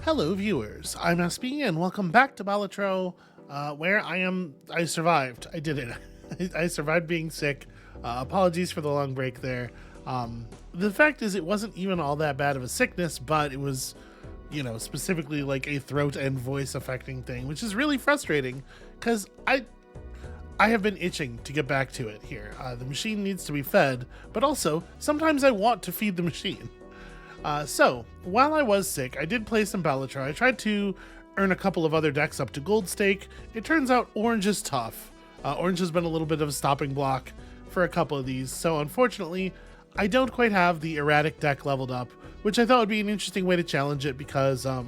Hello, viewers. I'm SB, and welcome back to Balatro, where I survived. I did it. I survived being sick. Apologies for the long break there. The fact is, it wasn't even all that bad of a sickness, but it was, specifically like a throat and voice affecting thing, which is really frustrating because I have been itching to get back to it here. The machine needs to be fed, but also sometimes I want to feed the machine. So, while I was sick, I did play some Balatro. I tried to earn a couple of other decks up to Gold Stake. It turns out Orange is tough. Orange has been a little bit of a stopping block for a couple of these, so unfortunately, I don't quite have the Erratic deck leveled up, which I thought would be an interesting way to challenge it because the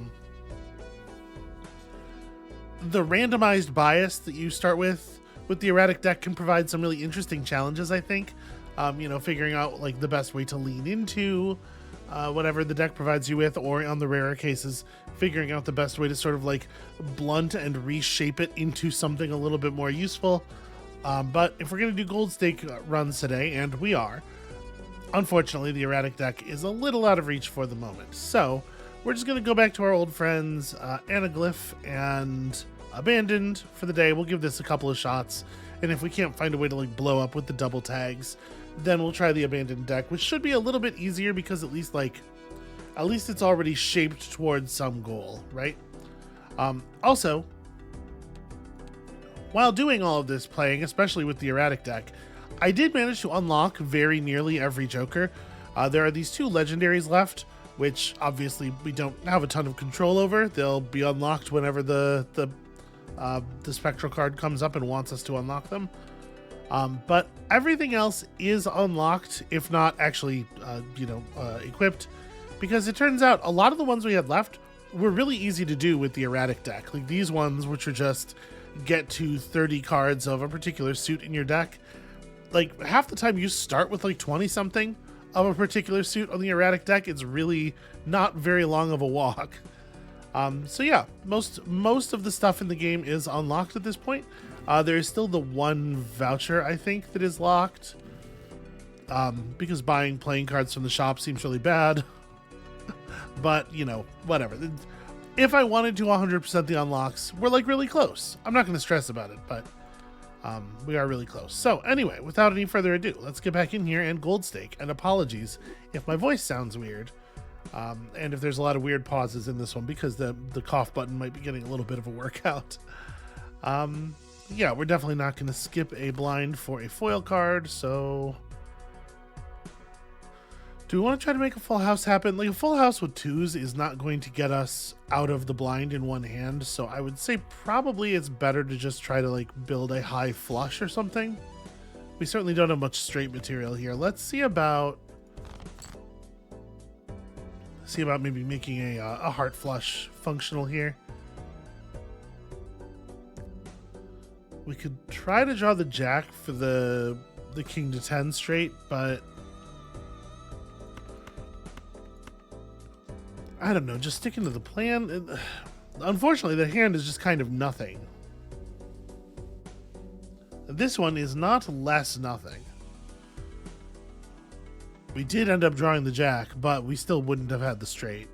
randomized bias that you start with the Erratic deck can provide some really interesting challenges, I think. Figuring out like the best way to lean into whatever the deck provides you with, or on the rarer cases, figuring out the best way to sort of like blunt and reshape it into something a little bit more useful. But if we're going to do Gold Stake runs today, and we are, unfortunately the Erratic deck is a little out of reach for the moment. So we're just going to go back to our old friends, Anaglyph and Abandoned for the day. We'll give this a couple of shots, and if we can't find a way to like blow up with the double tags, then we'll try the Abandoned deck, which should be a little bit easier because at least it's already shaped towards some goal, right? Also, while doing all of this playing, especially with the Erratic deck, I did manage to unlock very nearly every Joker. There are these two legendaries left, which obviously we don't have a ton of control over. They'll be unlocked whenever the spectral card comes up and wants us to unlock them. But everything else is unlocked, if not actually, equipped, because it turns out a lot of the ones we had left were really easy to do with the Erratic deck. Like these ones, which are just get to 30 cards of a particular suit in your deck. Like half the time you start with like 20 something of a particular suit on the Erratic deck. It's really not very long of a walk. So yeah, most of the stuff in the game is unlocked at this point. There is still the one voucher, I think, that is locked. Because buying playing cards from the shop seems really bad. But, whatever. If I wanted to 100% the unlocks, we're like really close. I'm not going to stress about it, but we are really close. So anyway, without any further ado, let's get back in here and Gold Stake. And apologies if my voice sounds weird. And if there's a lot of weird pauses in this one, because the cough button might be getting a little bit of a workout. Yeah, we're definitely not going to skip a blind for a foil card, so do we want to try to make a full house happen? Like a full house with twos is not going to get us out of the blind in one hand, so I would say probably it's better to just try to like build a high flush or something. We certainly don't have much straight material here. Let's see about maybe making a heart flush functional here. We could try to draw the jack for the king to 10 straight, but I don't know, just sticking to the plan. Unfortunately, the hand is just kind of nothing. This one is not less nothing. We did end up drawing the jack, but we still wouldn't have had the straight.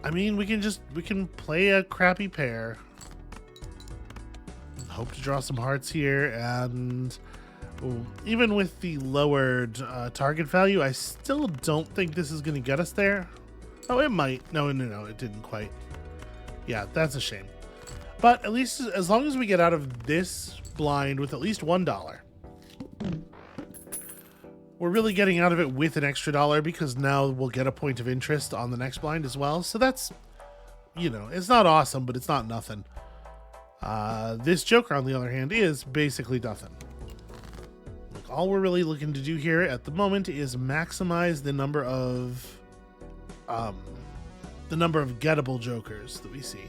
I mean, we can play a crappy pair. Hope to draw some hearts here, and even with the lowered target value, I still don't think this is going to get us there. Oh, it might. No, it didn't quite. Yeah, that's a shame. But at least as long as we get out of this blind with at least $1, we're really getting out of it with an extra $1, because now we'll get a point of interest on the next blind as well. So that's, it's not awesome, but it's not nothing. This Joker, on the other hand, is basically nothing. Like, all we're really looking to do here at the moment is maximize the number of gettable Jokers that we see.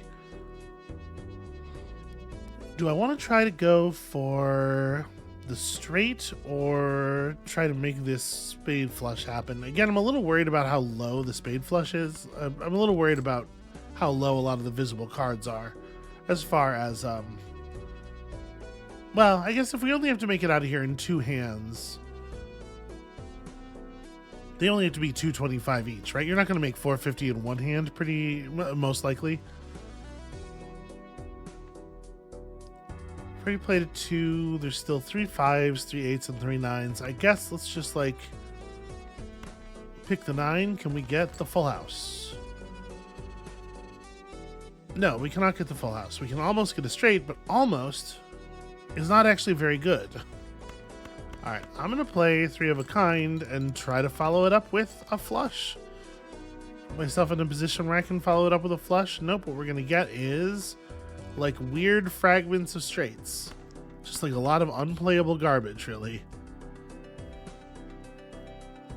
Do I want to try to go for the straight or try to make this spade flush happen? Again, I'm a little worried about how low the spade flush is. I'm a little worried about how low a lot of the visible cards are, as far as well, I guess if we only have to make it out of here in two hands, They only have to be 225 each, right? You're not going to make 450 in one hand, most likely. Already played a 2. There's still 3 5s, 3 8s, and 3 9s. I guess let's just like pick the 9. Can we get the full house? No, we cannot get the full house. We can almost get a straight, but almost is not actually very good. All right, I'm going to play 3 of a kind and try to follow it up with a flush. Put myself in a position where I can follow it up with a flush. Nope, what we're going to get is like weird fragments of straights. Just like a lot of unplayable garbage, really.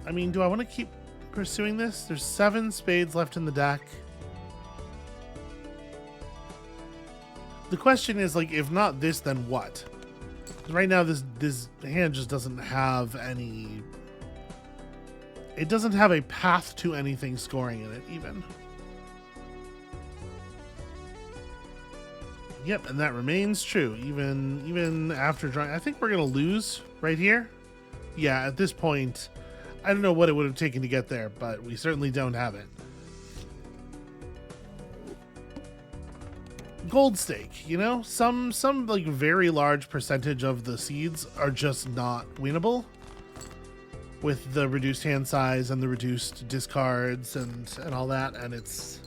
I mean, do I want to keep pursuing this? There's 7 spades left in the deck. The question is, like, if not this, then what? Right now, this hand just doesn't have any... It doesn't have a path to anything scoring in it, even. Yep, and that remains true, even after drawing. I think we're going to lose right here. Yeah, at this point, I don't know what it would have taken to get there, but we certainly don't have it. Gold stake, you know? Some like very large percentage of the seeds are just not winnable with the reduced hand size and the reduced discards and all that, and it's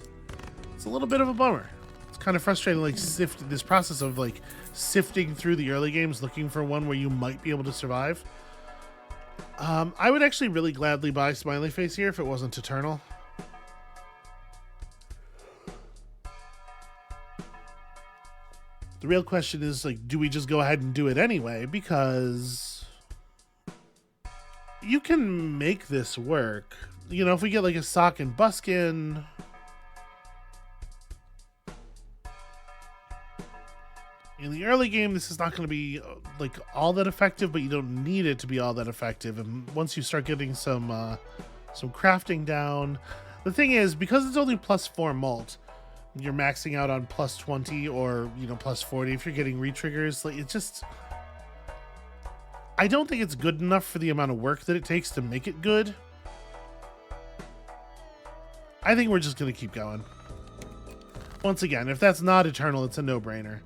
a little bit of a bummer. It's kind of frustrating, like this process of like sifting through the early games looking for one where you might be able to survive. I would actually really gladly buy Smiley Face here if it wasn't Eternal. The real question is, like, do we just go ahead and do it anyway? Because you can make this work. You know, if we get like a sock and buskin, in the early game, this is not going to be like all that effective, but you don't need it to be all that effective. And once you start getting some crafting down, the thing is, because it's only +4 mult, you're maxing out on +20 or, you know, +40 if you're getting re-triggers. Like, it just, I don't think it's good enough for the amount of work that it takes to make it good. I think we're just going to keep going. Once again, if that's not Eternal, it's a no-brainer.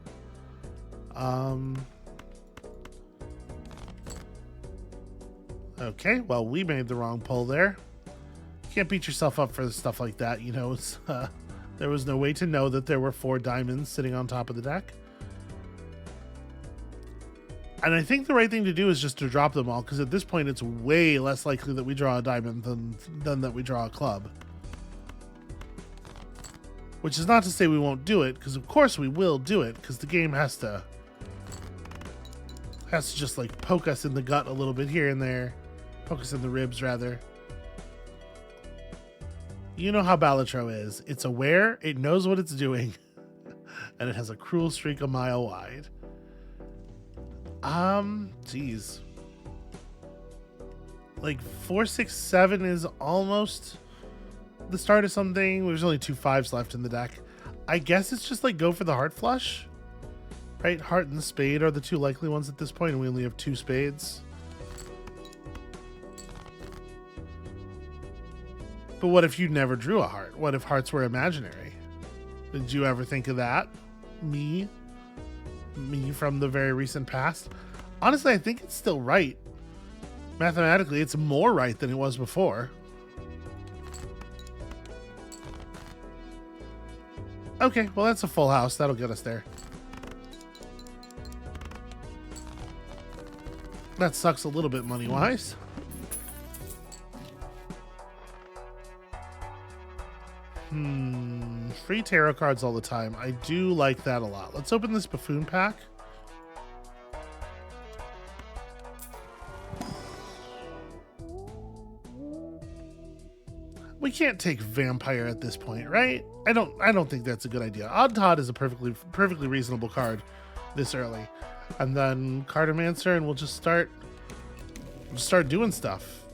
Okay, well, we made the wrong pull there. You can't beat yourself up for stuff like that, you know. It's, there was no way to know that there were 4 diamonds sitting on top of the deck. And I think the right thing to do is just to drop them all, because at this point it's way less likely that we draw a diamond than that we draw a club. Which is not to say we won't do it, because of course we will do it, because the game has to just like poke us in the gut a little bit here and there. Poke us in the ribs, rather. You know how Balatro is. It's aware, it knows what it's doing, and it has a cruel streak a mile wide. Geez. Like 4, 6, 7 is almost the start of something. There's only 2 5s left in the deck. I guess it's just like go for the heart flush. Right? Heart and the spade are the 2 likely ones at this point, and we only have 2 spades. But what if you never drew a heart? What if hearts were imaginary? Did you ever think of that? Me from the very recent past? Honestly, I think it's still right. Mathematically, it's more right than it was before. Okay, well, that's a full house. That'll get us there. That sucks a little bit money-wise. Free tarot cards all the time. I do like that a lot. Let's open this buffoon pack. We can't take vampire at this point, right? I don't think that's a good idea. Odd Todd is a perfectly reasonable card this early. And then Cartomancer, and we'll just start doing stuff.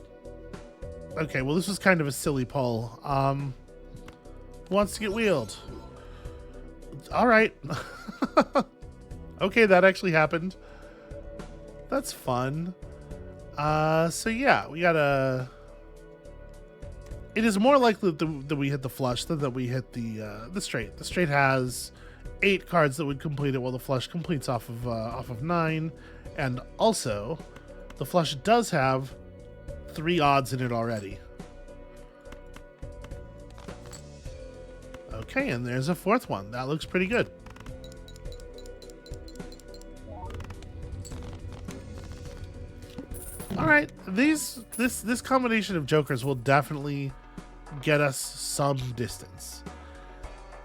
Okay, well, this was kind of a silly pull. Wants to get wheeled. All right. Okay, that actually happened. That's fun. So yeah, we got a it is more likely that we hit the flush than that we hit the straight. The straight has 8 cards that would complete it, while the flush completes off of 9, and also the flush does have 3 odds in it already. Okay, and there's a 4th one. That looks pretty good. All right, this combination of jokers will definitely get us some distance.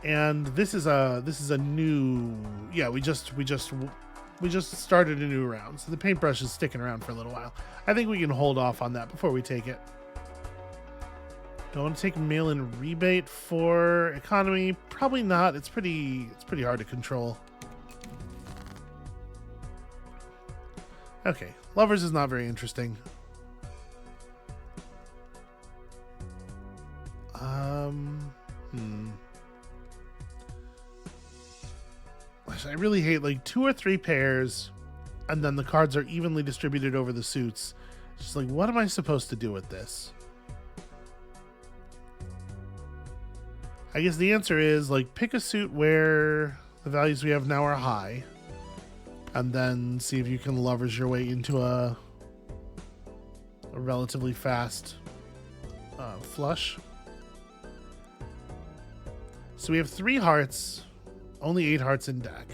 And this is a new, yeah, we just started a new round, so the paintbrush is sticking around for a little while. I think we can hold off on that before we take it. Do I want to take mail-in rebate for economy? Probably not. It's pretty hard to control. Okay, lovers is not very interesting. I really hate like 2 or 3 pairs, and then the cards are evenly distributed over the suits. It's just like, what am I supposed to do with this? I guess the answer is like pick a suit where the values we have now are high, and then see if you can lovers your way into a relatively fast flush. So we have 3 hearts, only 8 hearts in deck.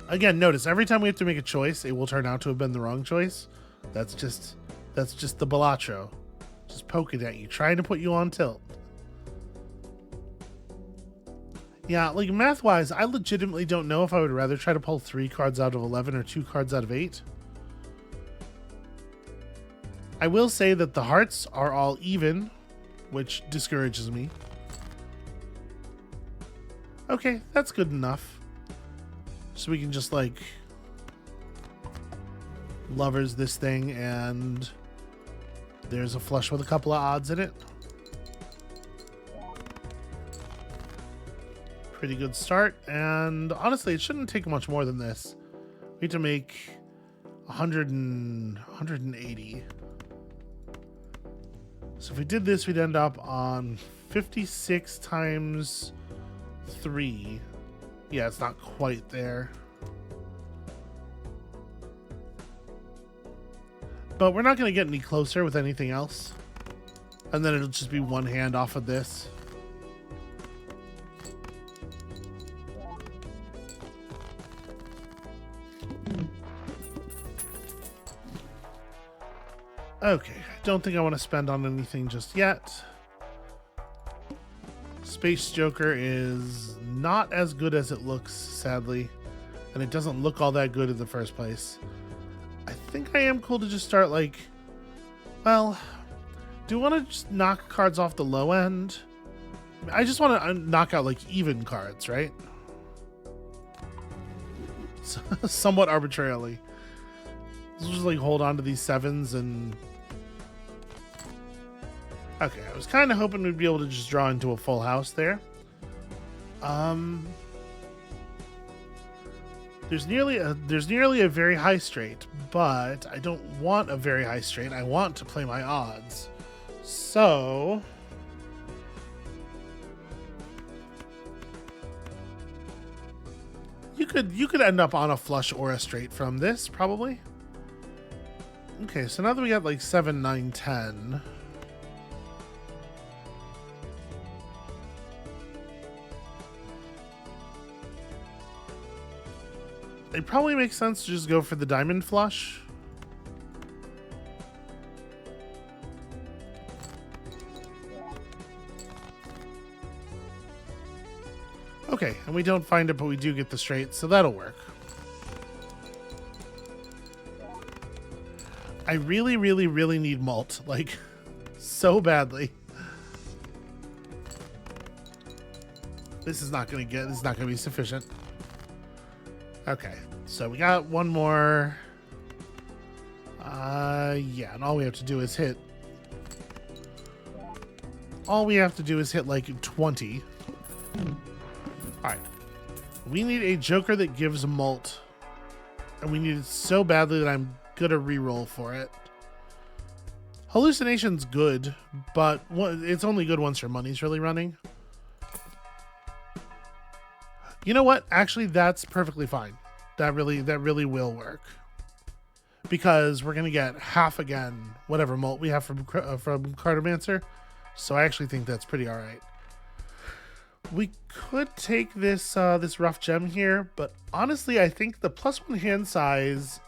Again, notice every time we have to make a choice, it will turn out to have been the wrong choice. That's just the Balatro. Just poking at you, trying to put you on tilt. Yeah, like math-wise, I legitimately don't know if I would rather try to pull 3 cards out of 11 or 2 cards out of 8. I will say that the hearts are all even, which discourages me. Okay, that's good enough. So we can just like lovers this thing, and there's a flush with a couple of odds in it. Pretty good start, and honestly, it shouldn't take much more than this. We need to make 180. So if we did this, we'd end up on 56 times 3. Yeah, it's not quite there. But we're not going to get any closer with anything else. And then it'll just be 1 hand off of this. Okay, I don't think I want to spend on anything just yet. Space Joker is not as good as it looks, sadly. And it doesn't look all that good in the first place. I think I am cool to just start like, well, do I want to just knock cards off the low end? I just want to knock out like even cards, right? Somewhat arbitrarily. Let's just like hold on to these 7s and... Okay, I was kind of hoping we'd be able to just draw into a full house there. There's nearly a very high straight, but I don't want a very high straight. I want to play my odds. So you could end up on a flush or a straight from this, probably. Okay, so now that we got like 7, 9, 10. It probably makes sense to just go for the diamond flush. Okay, and we don't find it, but we do get the straight, so that'll work. I really, really, really need mult, like, so badly. This is not gonna be sufficient. Okay, so we got one more. Yeah, and all we have to do is hit. All we have to do is hit like 20. Alright. We need a joker that gives mult. And we need it so badly that I'm gonna reroll for it. Hallucination's good, but it's only good once your money's really running. You know what? Actually, that's perfectly fine. That really will work. Because we're gonna get half again, whatever mult we have from Cartomancer. So I actually think that's pretty all right. We could take this this rough gem here, but honestly, I think the +1 hand size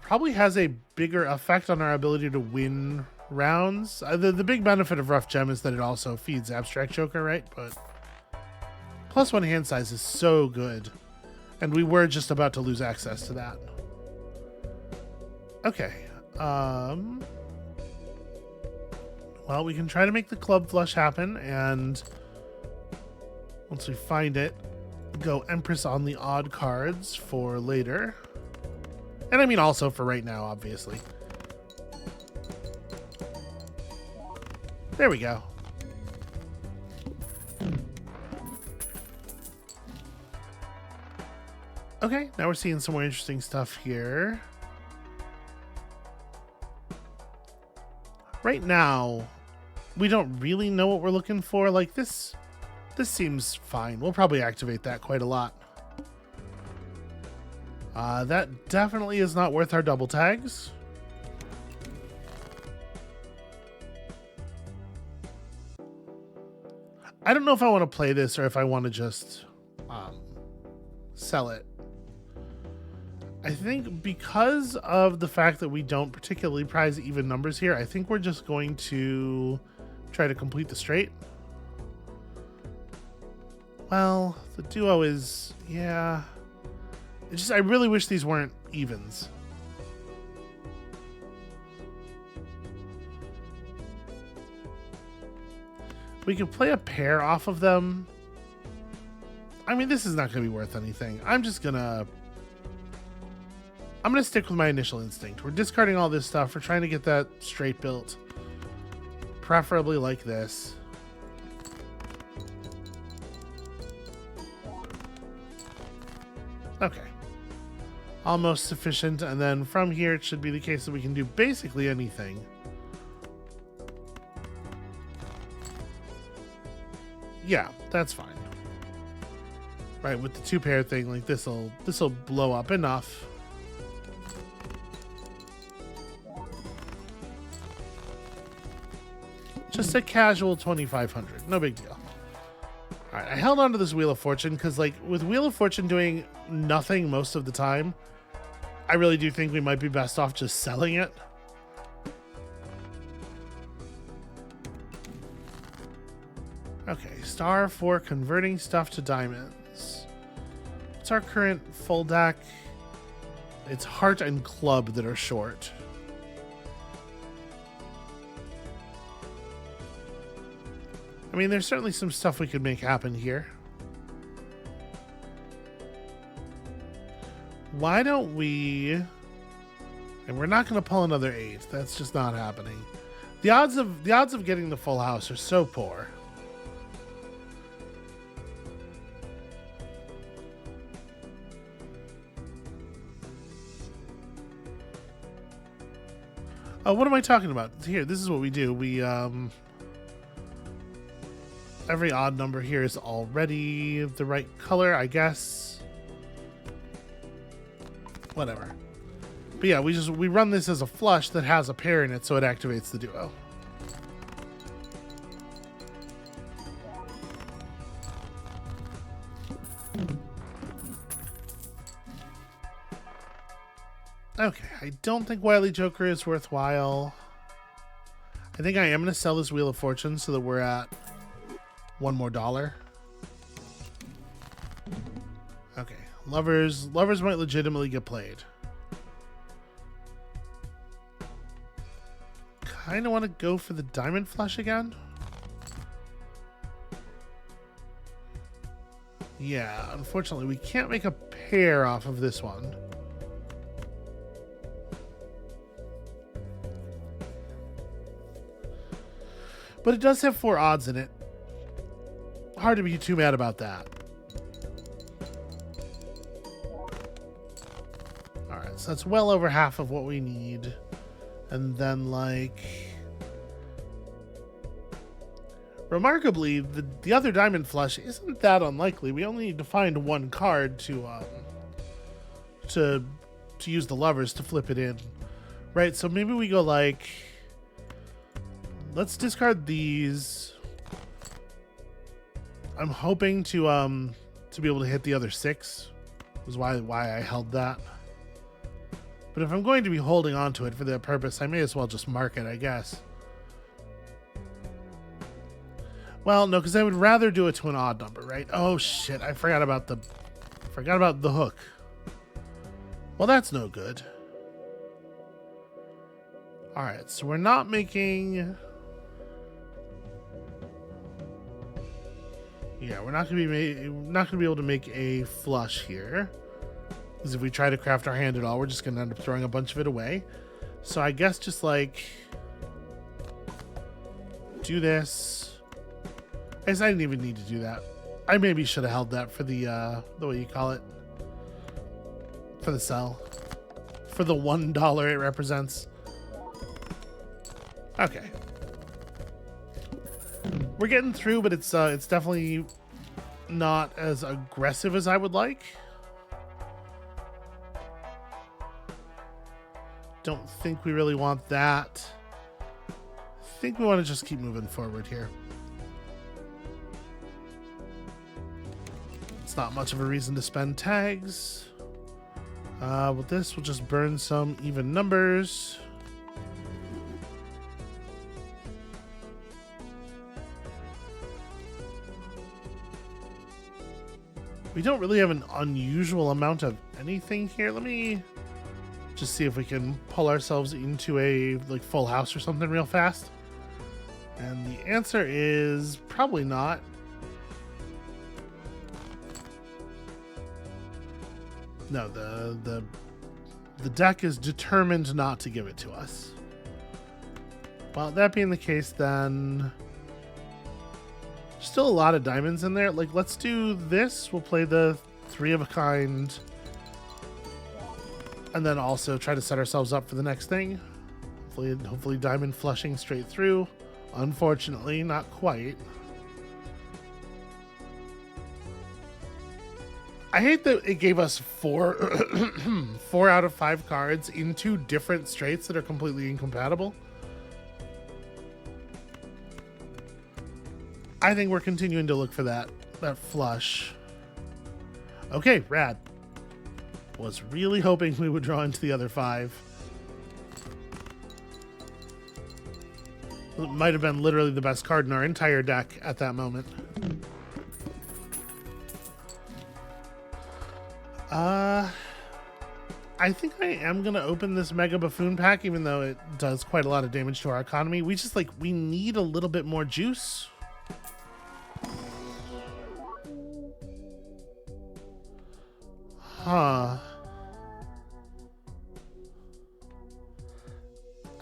probably has a bigger effect on our ability to win rounds. The big benefit of rough gem is that it also feeds abstract joker, right? But +1 hand size is so good, and we were just about to lose access to that. Okay. Well, we can try to make the club flush happen, and once we find it, go Empress on the odd cards for later. And I mean also for right now, obviously. There we go. Okay, now we're seeing some more interesting stuff here. Right now, we don't really know what we're looking for. Like this seems fine. We'll probably activate that quite a lot. That definitely is not worth our double tags. I don't know if I want to play this or if I want to just sell it. I think because of the fact that we don't particularly prize even numbers here, I think we're just going to try to complete the straight. Well, the duo is, yeah. It's just, I really wish these weren't evens. We could play a pair off of them. I mean, this is not going to be worth anything. I'm going to stick with my initial instinct. We're discarding all this stuff. We're trying to get that straight built. Preferably like this. Okay. Almost sufficient. And then from here, it should be the case that we can do basically anything. Yeah, that's fine. Right, with the two pair thing, like this'll blow up enough. Just a casual 2,500. No big deal. All right, I held on to this Wheel of Fortune because, like, with Wheel of Fortune doing nothing most of the time, I really do think we might be best off just selling it. Okay, star for converting stuff to diamonds. What's our current full deck? It's heart and club that are short. I mean, there's certainly some stuff we could make happen here. Why don't we... And we're not going to pull another 8. That's just not happening. The odds of getting the full house are so poor. Oh, what am I talking about? Here, this is what we do. We, every odd number here is already the right color, I guess. Whatever. But yeah, we run this as a flush that has a pair in it, so it activates the duo. Okay, I don't think Wily Joker is worthwhile. I think I am going to sell this Wheel of Fortune so that we're at $1 more. Okay, lovers might legitimately get played. Kind of want to go for the diamond flush again. Yeah, unfortunately, we can't make a pair off of this one. But it does have 4 odds in it. Hard to be too mad about that. Alright, so that's well over half of what we need. And then, like, remarkably, the other diamond flush isn't that unlikely. We only need to find one card to use the levers to flip it in. Right, so maybe we go like, let's discard these. I'm hoping to be able to hit the other 6. Was why I held that. But if I'm going to be holding on to it for that purpose, I may as well just mark it, I guess. Well, no, because I would rather do it to an odd number, right? Oh shit, I forgot about the hook. Well, that's no good. All right, so we're not making. Yeah, we're not gonna be able to make a flush here, because if we try to craft our hand at all, we're just gonna end up throwing a bunch of it away. So I guess just like do this. I guess I didn't even need to do that. I maybe should have held that for the way you call it, for the sell, for the $1 it represents. Okay. We're getting through, but it's definitely not as aggressive as I would like. Don't think we really want that. I think we want to just keep moving forward here. It's not much of a reason to spend tags. With this, we'll just burn some even numbers. We don't really have an unusual amount of anything here. Let me just see if we can pull ourselves into a like full house or something real fast. And the answer is probably not. No, the deck is determined not to give it to us. Well, that being the case, then still a lot of diamonds in there. Like, let's do this. We'll play the 3 of a kind, and then also try to set ourselves up for the next thing. Hopefully diamond flushing straight through. Unfortunately, not quite. I hate that it gave us 4 out of 5 cards in 2 different straights that are completely incompatible. I think we're continuing to look for that flush. Okay, rad. Was really hoping we would draw into the other 5. It might have been literally the best card in our entire deck at that moment. I think I am going to open this Mega Buffoon pack, even though it does quite a lot of damage to our economy. We need a little bit more juice. Huh.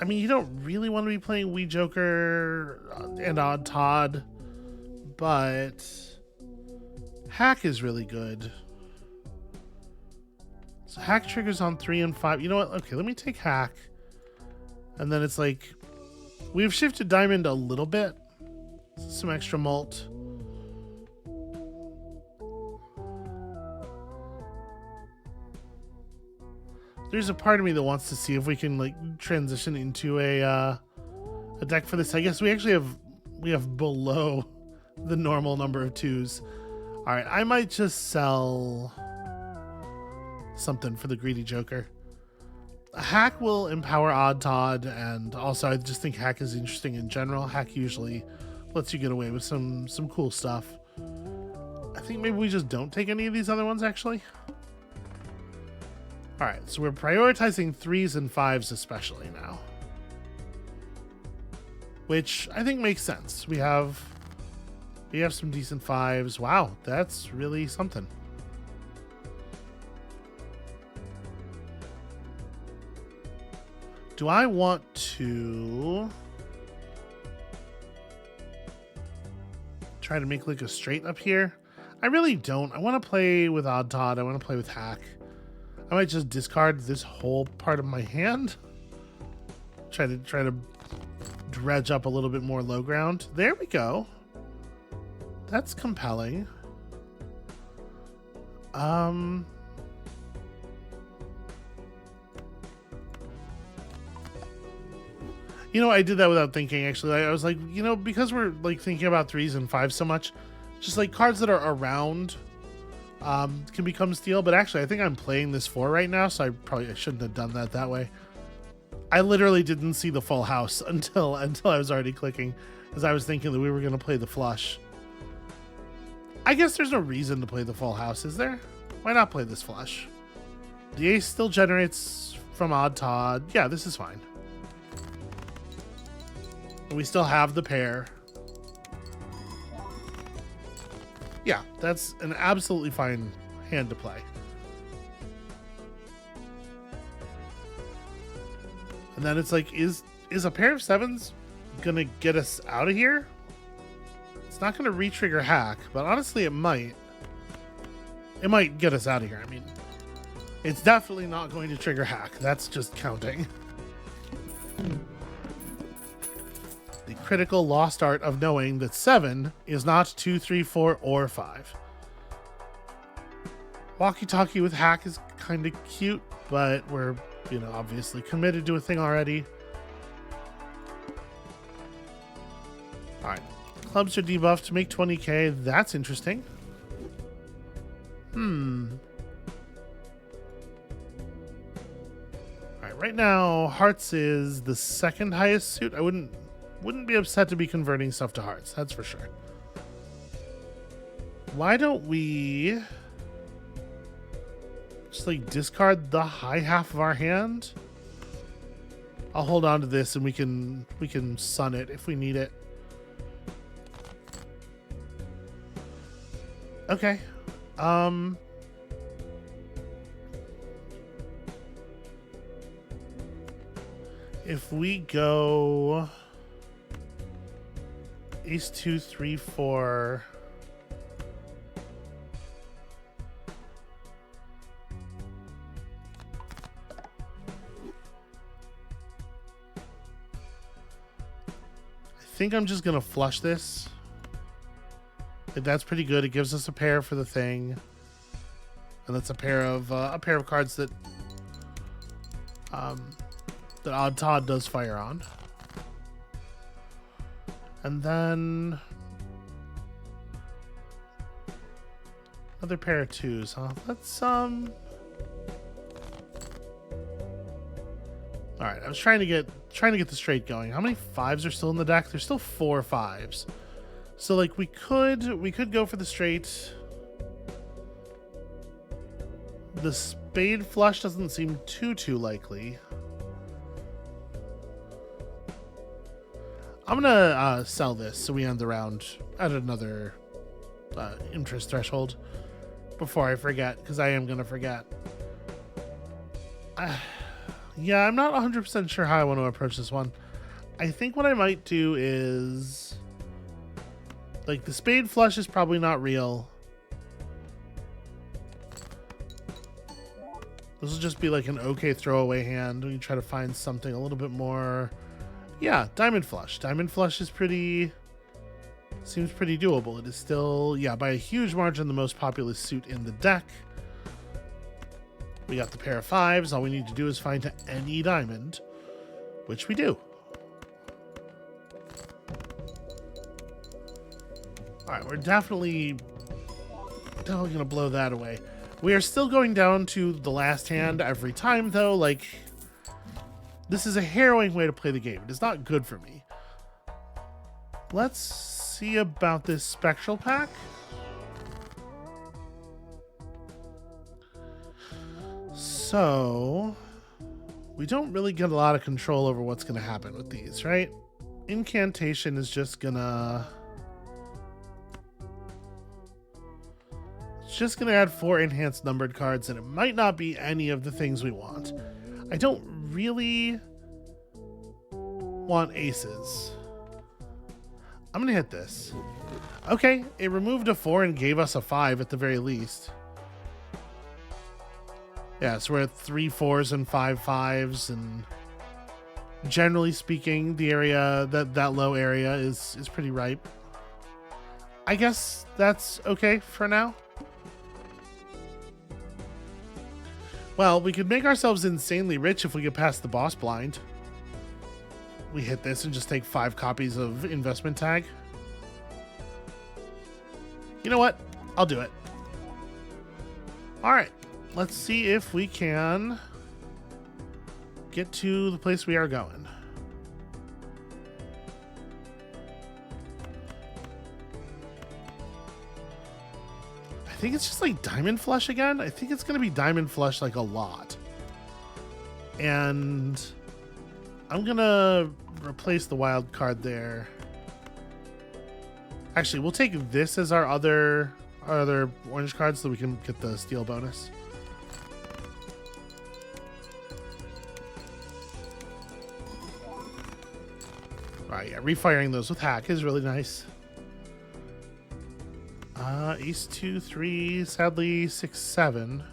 I mean, you don't really want to be playing Wee Joker and Odd Todd, but Hack is really good. So Hack triggers on 3 and 5. You know what? Okay, let me take Hack. And then it's like, we've shifted Diamond a little bit. Some extra mult. There's a part of me that wants to see if we can like transition into a deck for this. I guess we actually have below the normal number of 2s. All right, I might just sell something for the greedy Joker. Hack will empower Odd Todd, and also I just think Hack is interesting in general. Hack usually lets you get away with some cool stuff. I think maybe we just don't take any of these other ones actually. All right, so we're prioritizing 3s and 5s especially now, which I think makes sense. We have some decent 5s. Wow, that's really something. Do I want to try to make like a straight up here? I really don't. I want to play with Odd Todd. I want to play with Hack. I might just discard this whole part of my hand. Try to dredge up a little bit more low ground. There we go. That's compelling. You know, I did that without thinking, actually. I was like, you know, because we're like thinking about 3s and 5s so much, just like cards that are around can become steal. But actually, I think I'm playing this 4 right now, so I shouldn't have done that way. I literally didn't see the full house until I was already clicking, because I was thinking that we were going to play the flush. I guess there's no reason to play the full house, is there? Why not play this flush? The ace still generates from odd to odd. Yeah, this is fine. We still have the pair. Yeah, that's an absolutely fine hand to play. And then it's like, is a pair of 7s gonna get us out of here? It's not gonna re-trigger hack, but honestly it might. It might get us out of here. I mean, it's definitely not going to trigger hack. That's just counting. The critical lost art of knowing that 7 is not 2, 3, 4, or 5. Walkie-talkie with hack is kind of cute, but we're, you know, obviously committed to a thing already. All right, clubs are debuffed to make 20k. That's interesting. All right, right now hearts is the second highest suit. I wouldn't be upset to be converting stuff to hearts, that's for sure. Why don't we just like discard the high half of our hand? I'll hold on to this and we can sun it if we need it. Okay. If we go ace 2, 3, 4. I think I'm just gonna flush this. That's pretty good. It gives us a pair for the thing, and that's a pair of cards that that Odd Todd does fire on. And then another pair of 2s, huh? Let's all right, I was trying to get the straight going. How many 5s are still in the deck? There's still 4 5s. So like we could go for the straight. The spade flush doesn't seem too likely. I'm gonna sell this so we end the round at another interest threshold before I forget, because I am gonna forget. Yeah, I'm not 100% sure how I want to approach this one. I think what I might do is, like, the spade flush is probably not real. This will just be like an okay throwaway hand. We try to find something a little bit more. Yeah, diamond flush. Diamond flush is seems pretty doable. It is still, yeah, by a huge margin, the most popular suit in the deck. We got the pair of 5s. All we need to do is find any diamond, which we do. All right, we're definitely going to blow that away. We are still going down to the last hand every time, though. Like, this is a harrowing way to play the game. It is not good for me. Let's see about this spectral pack. So, we don't really get a lot of control over what's going to happen with these, right? Incantation is just gonna... It's just gonna add 4 enhanced numbered cards, and it might not be any of the things we want. I don't really want aces. I'm gonna hit this. Okay, it removed a 4 and gave us a 5 at the very least. Yeah, so we're at 3 4s and 5 5s, and generally speaking, the area that low area is pretty ripe. I guess that's okay for now. Well, we could make ourselves insanely rich if we get past the boss blind. We hit this and just take 5 copies of investment tag. You know what? I'll do it. All right, let's see if we can get to the place we are going. I think it's just like Diamond Flush again. I think it's going to be Diamond Flush like a lot. And I'm going to replace the wild card there. Actually, we'll take this as our other orange card so we can get the steal bonus. Alright, yeah, refiring those with hack is really nice. Ace 2, 3, sadly 6, 7.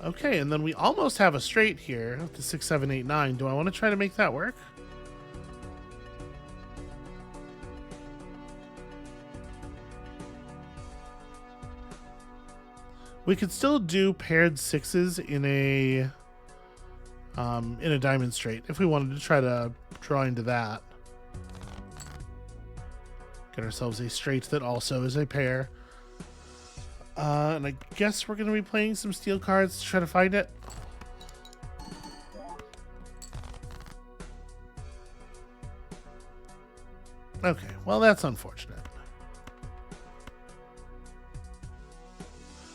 Okay, and then we almost have a straight here with the 6, 7, 8, 9. Do I want to try to make that work? We could still do paired 6s in a diamond straight if we wanted to try to draw into that. Get ourselves a straight that also is a pair. And I guess we're going to be playing some steel cards to try to find it. Okay, well, that's unfortunate.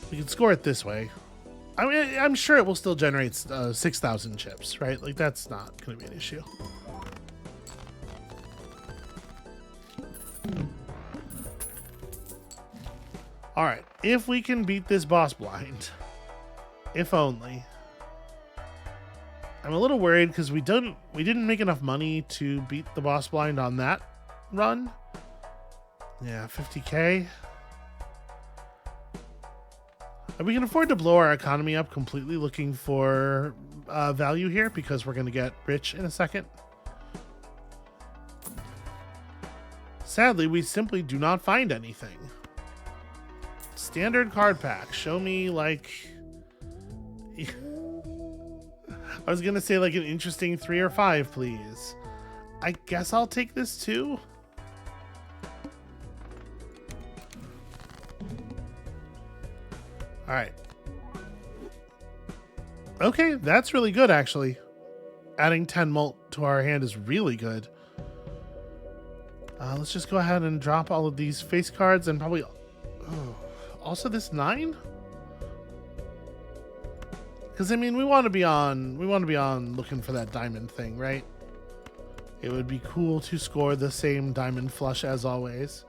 We can score it this way. I mean, I'm sure it will still generate 6,000 chips, right? Like, that's not going to be an issue. All right, if we can beat this boss blind, if only. I'm a little worried because we didn't make enough money to beat the boss blind on that run. Yeah, 50K. And we can afford to blow our economy up completely looking for value here because we're going to get rich in a second. Sadly, we simply do not find anything. Standard card pack. Show me, like... I was going to say, like, an interesting 3 or 5, please. I guess I'll take this, too. Alright. Okay, that's really good, actually. Adding 10 mult to our hand is really good. Let's just go ahead and drop all of these face cards and probably... Oh, also this 9? Because, I mean, we want to be on looking for that diamond thing, right? It would be cool to score the same diamond flush as always.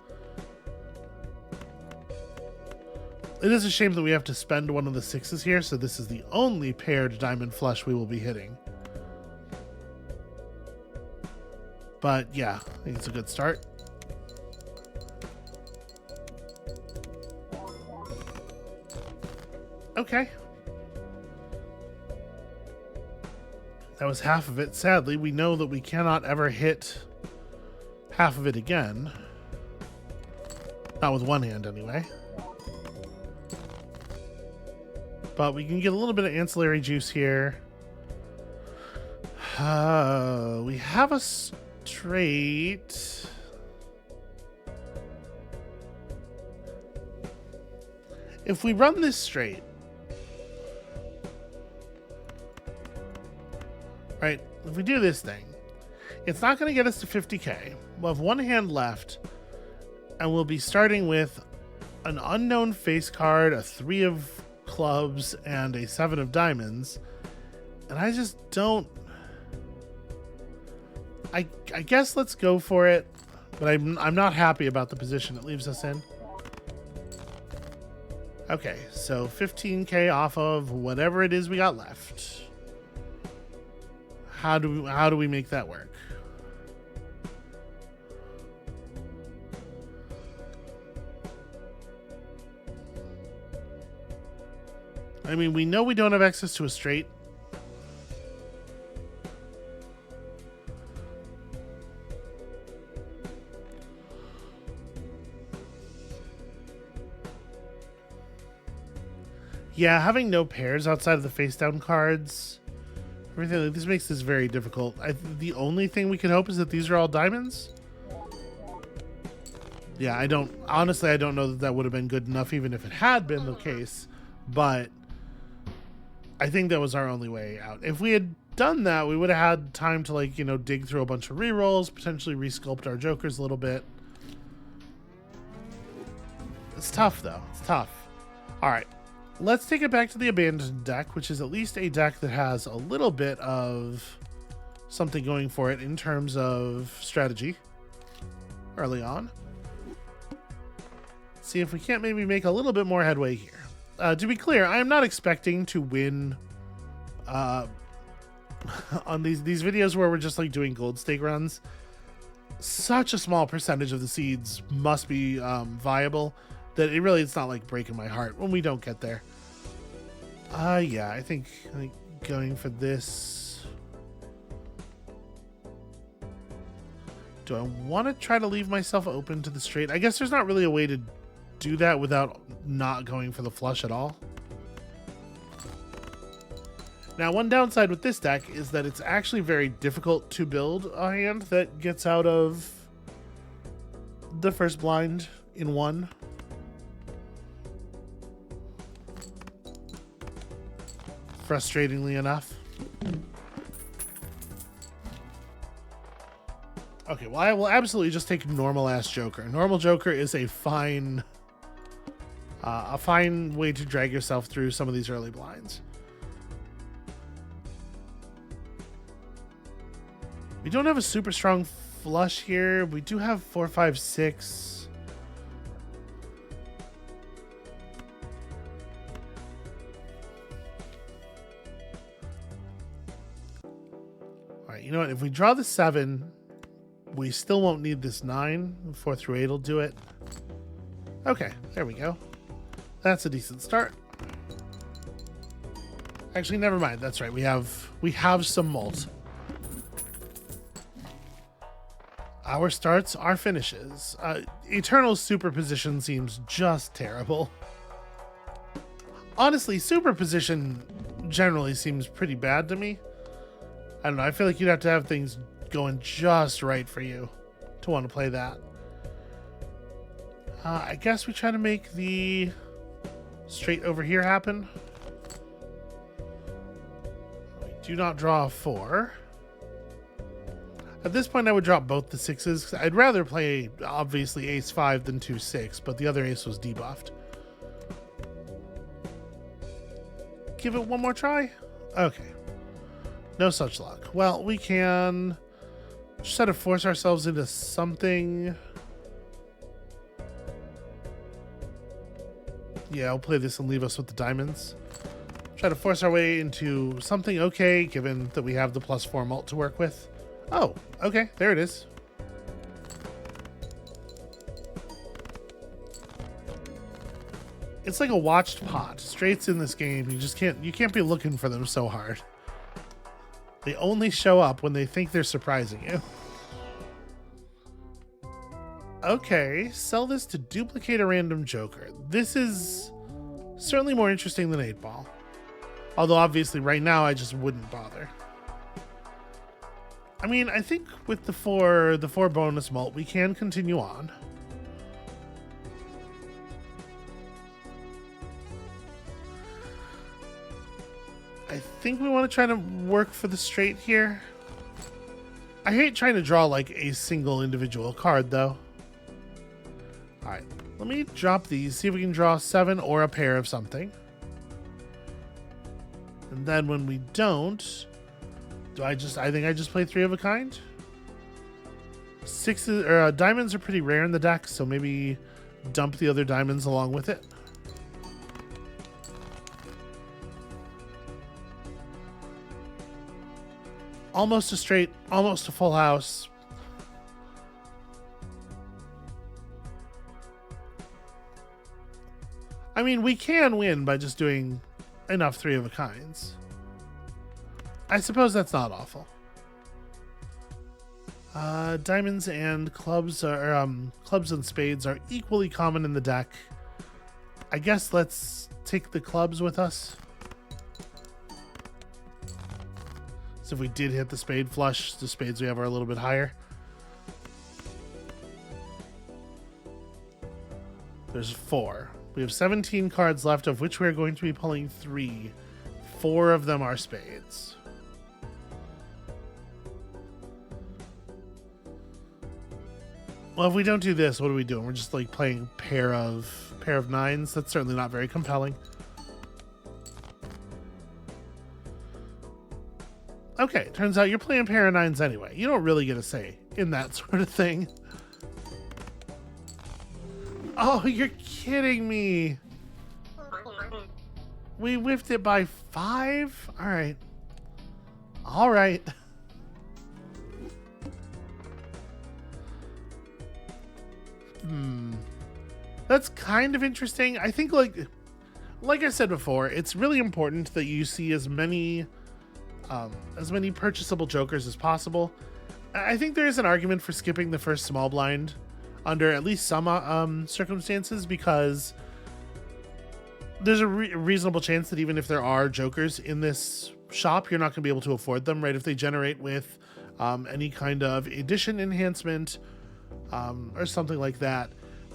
It is a shame that we have to spend one of the 6s here, so this is the only paired diamond flush we will be hitting. But yeah, I think it's a good start. Okay. That was half of it. Sadly, we know that we cannot ever hit half of it again. Not with one hand, anyway. But we can get a little bit of ancillary juice here. We have a straight. If we run this straight, right, if we do this thing, it's not going to get us to 50K. We'll have one hand left, and we'll be starting with an unknown face card, a 3 of clubs, and a 7 of diamonds. And I just don't... I guess let's go for it, but I'm not happy about the position it leaves us in. Okay, so 15K off of whatever it is we got left. How do we make that work? I mean, we know we don't have access to a straight. Yeah, having no pairs outside of the face down cards, everything like this makes this very difficult. The only thing we can hope is that these are all diamonds. Yeah, I don't know that that would have been good enough even if it had been the case, but I think that was our only way out. If we had done that, we would have had time to, like, you know, dig through a bunch of rerolls, potentially resculpt our jokers a little bit. It's tough though. It's tough. All right. Let's take it back to the abandoned deck, which is at least a deck that has a little bit of something going for it in terms of strategy early on. See if we can't maybe make a little bit more headway here. To be clear, I am not expecting to win on these videos where we're just like doing gold stake runs. Such a small percentage of the seeds must be viable that it's not like breaking my heart when we don't get there. Yeah, I think going for this. Do I want to try to leave myself open to the straight? I guess there's not really a way to do that without not going for the flush at all. Now, one downside with this deck is that it's actually very difficult to build a hand that gets out of the first blind in one. Frustratingly enough. Okay, well, I will absolutely just take normal ass Joker. Normal Joker is a fine way to drag yourself through some of these early blinds. We don't have a super strong flush here. We do have 4, 5, 6. All right, you know what? If we draw the 7, we still won't need this 9. 4 through 8 will do it. Okay, there we go. That's a decent start. Actually, never mind. That's right. We have some mult. Our starts, our finishes. Eternal superposition seems just terrible. Honestly, superposition generally seems pretty bad to me. I don't know. I feel like you'd have to have things going just right for you to want to play that. I guess we try to make the straight over here happen. We do not draw a 4. At this point, I would drop both the 6s. I'd rather play, obviously, ace 5 than 2, 6, but the other ace was debuffed. Give it one more try? Okay. No such luck. Well, we can just try to force ourselves into something. Yeah, I'll play this and leave us with the diamonds. Try to force our way into something okay, given that we have the +4 mult to work with. Oh, okay, there it is. It's like a watched pot. Straights in this game, you can't be looking for them so hard. They only show up when they think they're surprising you. Okay, sell this to duplicate a random joker. This is certainly more interesting than 8 ball. Although obviously right now I just wouldn't bother. I mean, I think with the 4 bonus mult, we can continue on. I think we want to try to work for the straight here. I hate trying to draw like a single individual card though. All right, let me drop these, see if we can draw 7 or a pair of something. And then when we don't, I think I just play 3 of a kind. 6s or diamonds are pretty rare in the deck, so maybe dump the other diamonds along with it. Almost a straight, almost a full house. I mean, we can win by just doing enough three of a kinds. I suppose that's not awful. Diamonds and clubs clubs and spades are equally common in the deck. I guess let's take the clubs with us. So if we did hit the spade flush, the spades we have are a little bit higher. There's 4. We have 17 cards left, of which we're going to be pulling 3. 4 of them are spades. Well, if we don't do this, what are we doing? We're just like playing pair of nines. That's certainly not very compelling. Okay, turns out you're playing pair of nines anyway. You don't really get a say in that sort of thing. Oh, you're kidding me. We whiffed it by 5? All right. All right. That's kind of interesting. I think like I said before, it's really important that you see as many purchasable jokers as possible. I think there is an argument for skipping the first small blind under at least some circumstances, because there's a reasonable chance that even if there are jokers in this shop, you're not going to be able to afford them, right? If they generate with any kind of edition enhancement or something like that,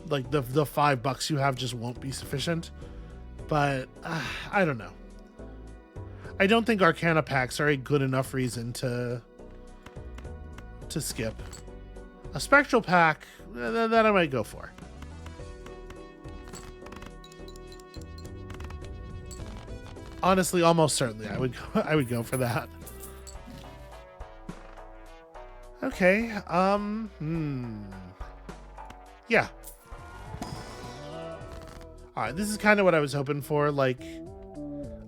like the $5 you have just won't be sufficient. But I don't know. I don't think Arcana packs are a good enough reason to skip. A Spectral pack, that I might go for. Honestly, almost certainly I would go for that. Okay, yeah. Alright, this is kind of what I was hoping for. Like,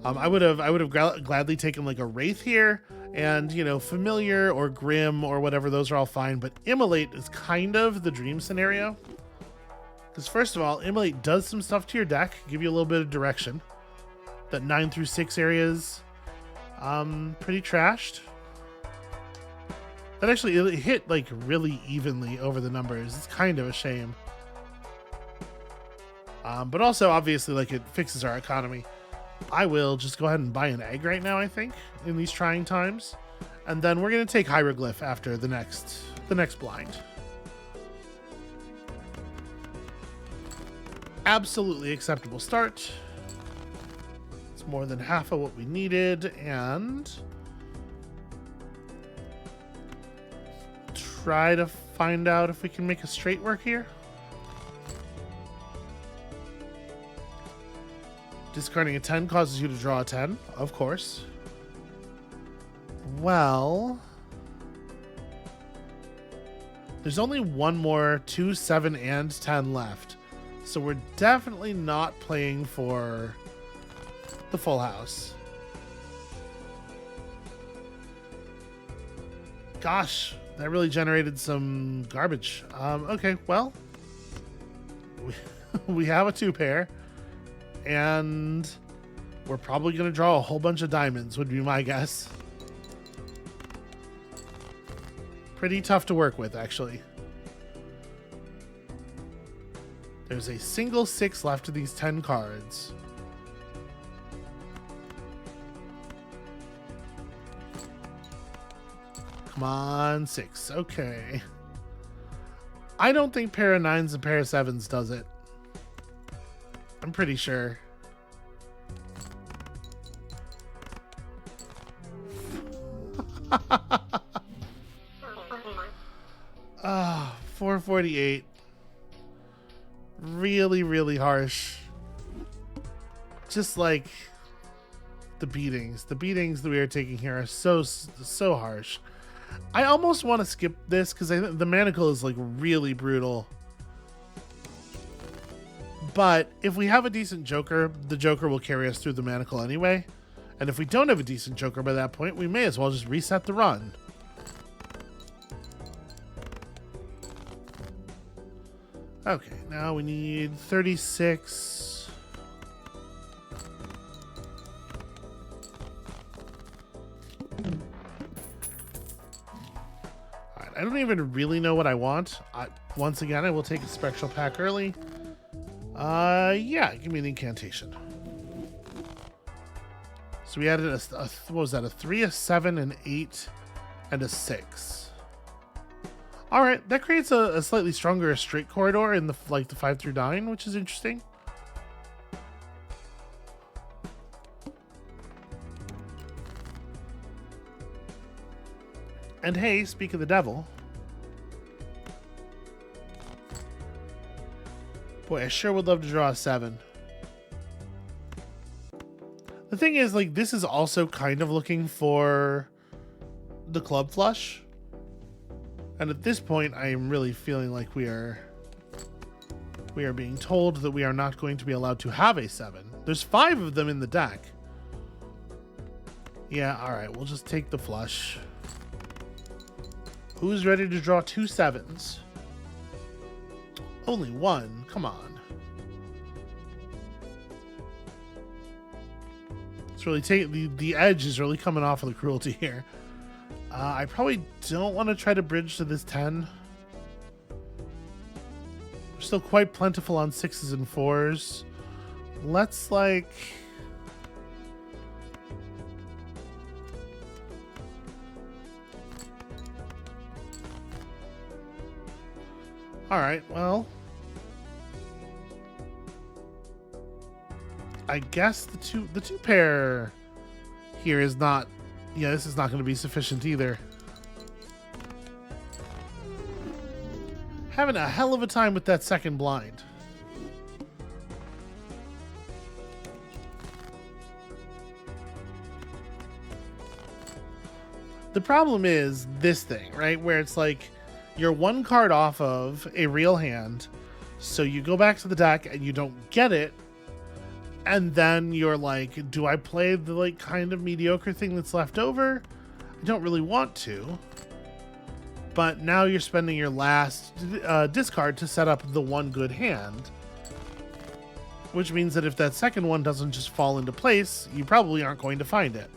I would have gladly taken like a Wraith here, and you know, Familiar or Grim or whatever, those are all fine, but Immolate is kind of the dream scenario. Because first of all, Immolate does some stuff to your deck, give you a little bit of direction. That 9 through 6 areas, pretty trashed. That actually, it hit like really evenly over the numbers. It's kind of a shame. But also, obviously, like, it fixes our economy. I will just go ahead and buy an egg right now, I think, in these trying times. And then we're going to take Hieroglyph after the next blind. Absolutely acceptable start. It's more than half of what we needed, and try to find out if we can make a straight work here. Discarding a 10 causes you to draw a 10, of course. Well, there's only one more 2, 7, and 10 left. So we're definitely not playing for the full house. Gosh, that really generated some garbage. Okay, well, we have a 2 pair. And we're probably going to draw a whole bunch of diamonds, would be my guess. Pretty tough to work with, actually. There's a single 6 left of these 10 cards. Come on, 6. Okay. I don't think pair of 9s and pair of 7s does it. I'm pretty sure. Ah, 448. Really, really harsh. Just like the beatings. The beatings that we are taking here are so harsh. I almost want to skip this because I think the manacle is like really brutal. But if we have a decent Joker, the Joker will carry us through the manacle anyway. And if we don't have a decent Joker by that point, we may as well just reset the run. Okay, now we need 36. I don't even really know what I want. Once again, I will take a spectral pack early. Yeah, give me an incantation. So we added what was that? A 3, a 7, an 8, and a 6. All right, that creates a slightly stronger straight corridor in the 5 through 9, which is interesting. And hey, speak of the devil. Boy, I sure would love to draw a 7. The thing is, like, this is also kind of looking for the club flush. And at this point, I am really feeling like we are being told that we are not going to be allowed to have a 7. There's 5 of them in the deck. Yeah, all right, we'll just take the flush. Who's ready to draw 2 7s? Only one, come on. It's really the edge is really coming off of the cruelty here. I probably don't want to try to bridge to this 10. We're still quite plentiful on 6s and 4s. Let's like... Alright, well... I guess the two pair here is not... Yeah, this is not going to be sufficient either. Having a hell of a time with that second blind. The problem is this thing, right? Where it's like you're one card off of a real hand, so you go back to the deck and you don't get it, and then you're like, do I play the like kind of mediocre thing that's left over? I don't really want to. But now you're spending your last discard to set up the one good hand. Which means that if that second one doesn't just fall into place, you probably aren't going to find it.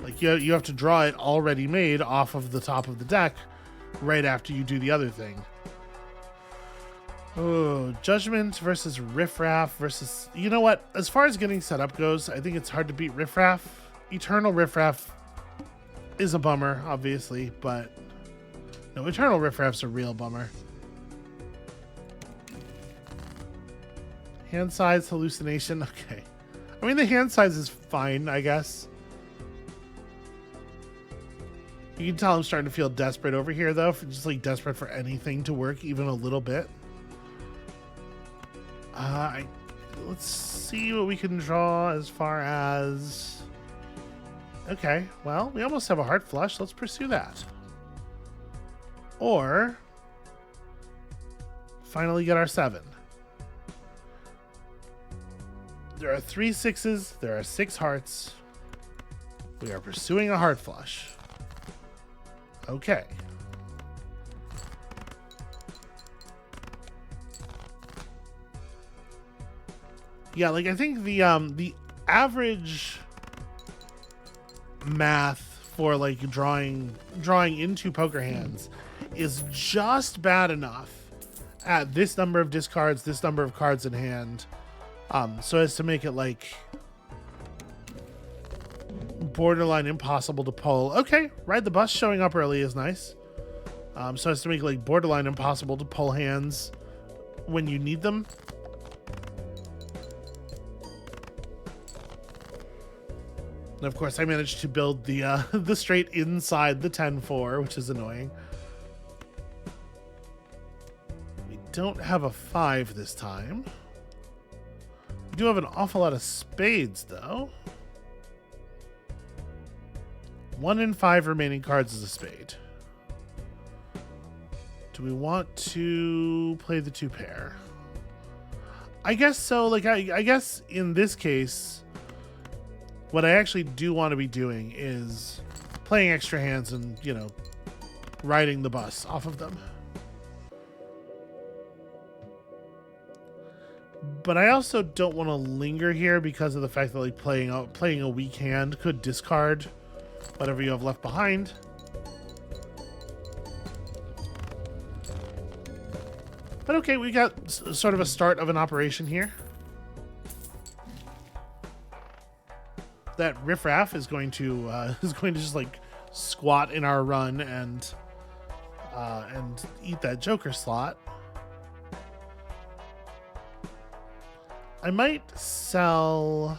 Like you have to draw it already made off of the top of the deck right after you do the other thing. Oh, Judgment versus Riffraff versus... You know what? As far as getting set up goes, I think it's hard to beat Riffraff. Eternal Riffraff is a bummer, obviously, but... No, Eternal Riffraff's a real bummer. Hand size hallucination? Okay. I mean, the hand size is fine, I guess. You can tell I'm starting to feel desperate over here, though. Just like desperate for anything to work even a little bit. Let's see what we can draw as far as... Okay, well, we almost have a heart flush. Let's pursue that. Or finally get our 7. There are 3 6s. There are 6 hearts. We are pursuing a heart flush. Okay. Yeah, like I think the average math for like drawing into poker hands is just bad enough at this number of discards, this number of cards in hand, so as to make it like borderline impossible to pull. Okay, Ride the Bus showing up early is nice. So as to make it like borderline impossible to pull hands when you need them. And of course, I managed to build the the straight inside the 10-4, which is annoying. We don't have a 5 this time. We do have an awful lot of spades, though. 1 in 5 remaining cards is a spade. Do we want to play the 2 pair? I guess so. Like, I guess in this case... What I actually do want to be doing is playing extra hands and, you know, riding the bus off of them. But I also don't want to linger here because of the fact that like playing a weak hand could discard whatever you have left behind. But okay, we got sort of a start of an operation here. That riffraff is going to just like squat in our run and eat that Joker slot. I might sell.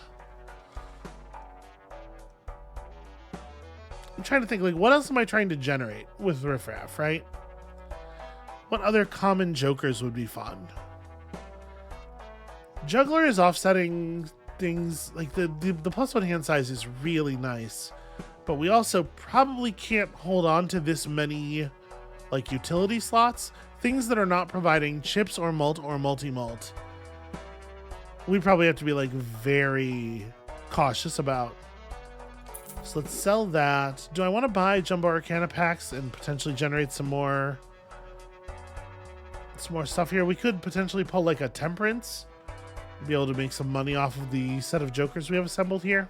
I'm trying to think, like, what else am I trying to generate with riffraff, right? What other common jokers would be fun? Juggler is offsetting things, like the +1 hand size is really nice, but we also probably can't hold on to this many like utility slots, things that are not providing chips or mult or multi-mult. We probably have to be like very cautious about. So let's sell that. Do I want to buy Jumbo Arcana packs and potentially generate some more stuff here? We could potentially pull like a Temperance, be able to make some money off of the set of jokers we have assembled here.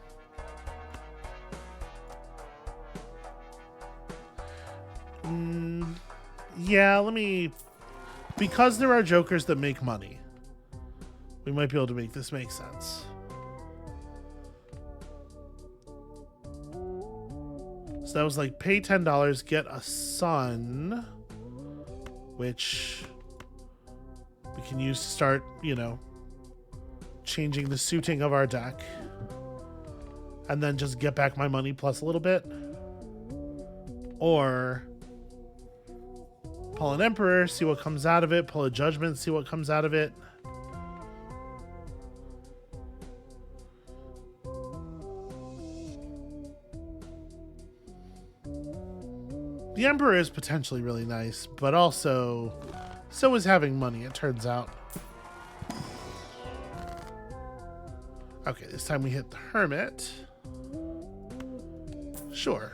Yeah, because there are jokers that make money, we might be able to make this make sense. So that was like pay $10, get a sun, which we can use to start, you know, changing the suiting of our deck. And then just get back my money plus a little bit. Or pull an Emperor, see what comes out of it. Pull a Judgment, see what comes out of it. The Emperor is potentially really nice, but also so is having money, it turns out. Okay, this time we hit the Hermit. Sure.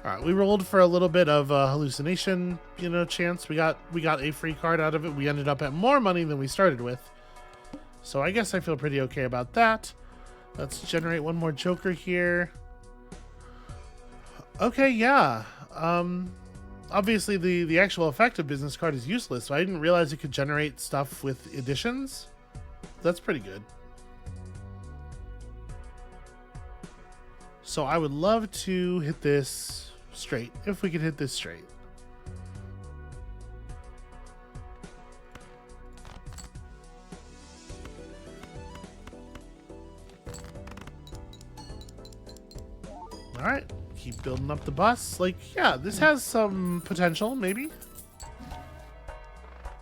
Alright, we rolled for a little bit of hallucination, you know, chance. We got a free card out of it. We ended up at more money than we started with. So I guess I feel pretty okay about that. Let's generate one more Joker here. Okay, yeah. Obviously the actual effect of business card is useless, so I didn't realize it could generate stuff with additions. That's pretty good. So I would love to hit this straight, if we could hit this straight. All right. Keep building up the bus. Like, yeah, this has some potential, maybe.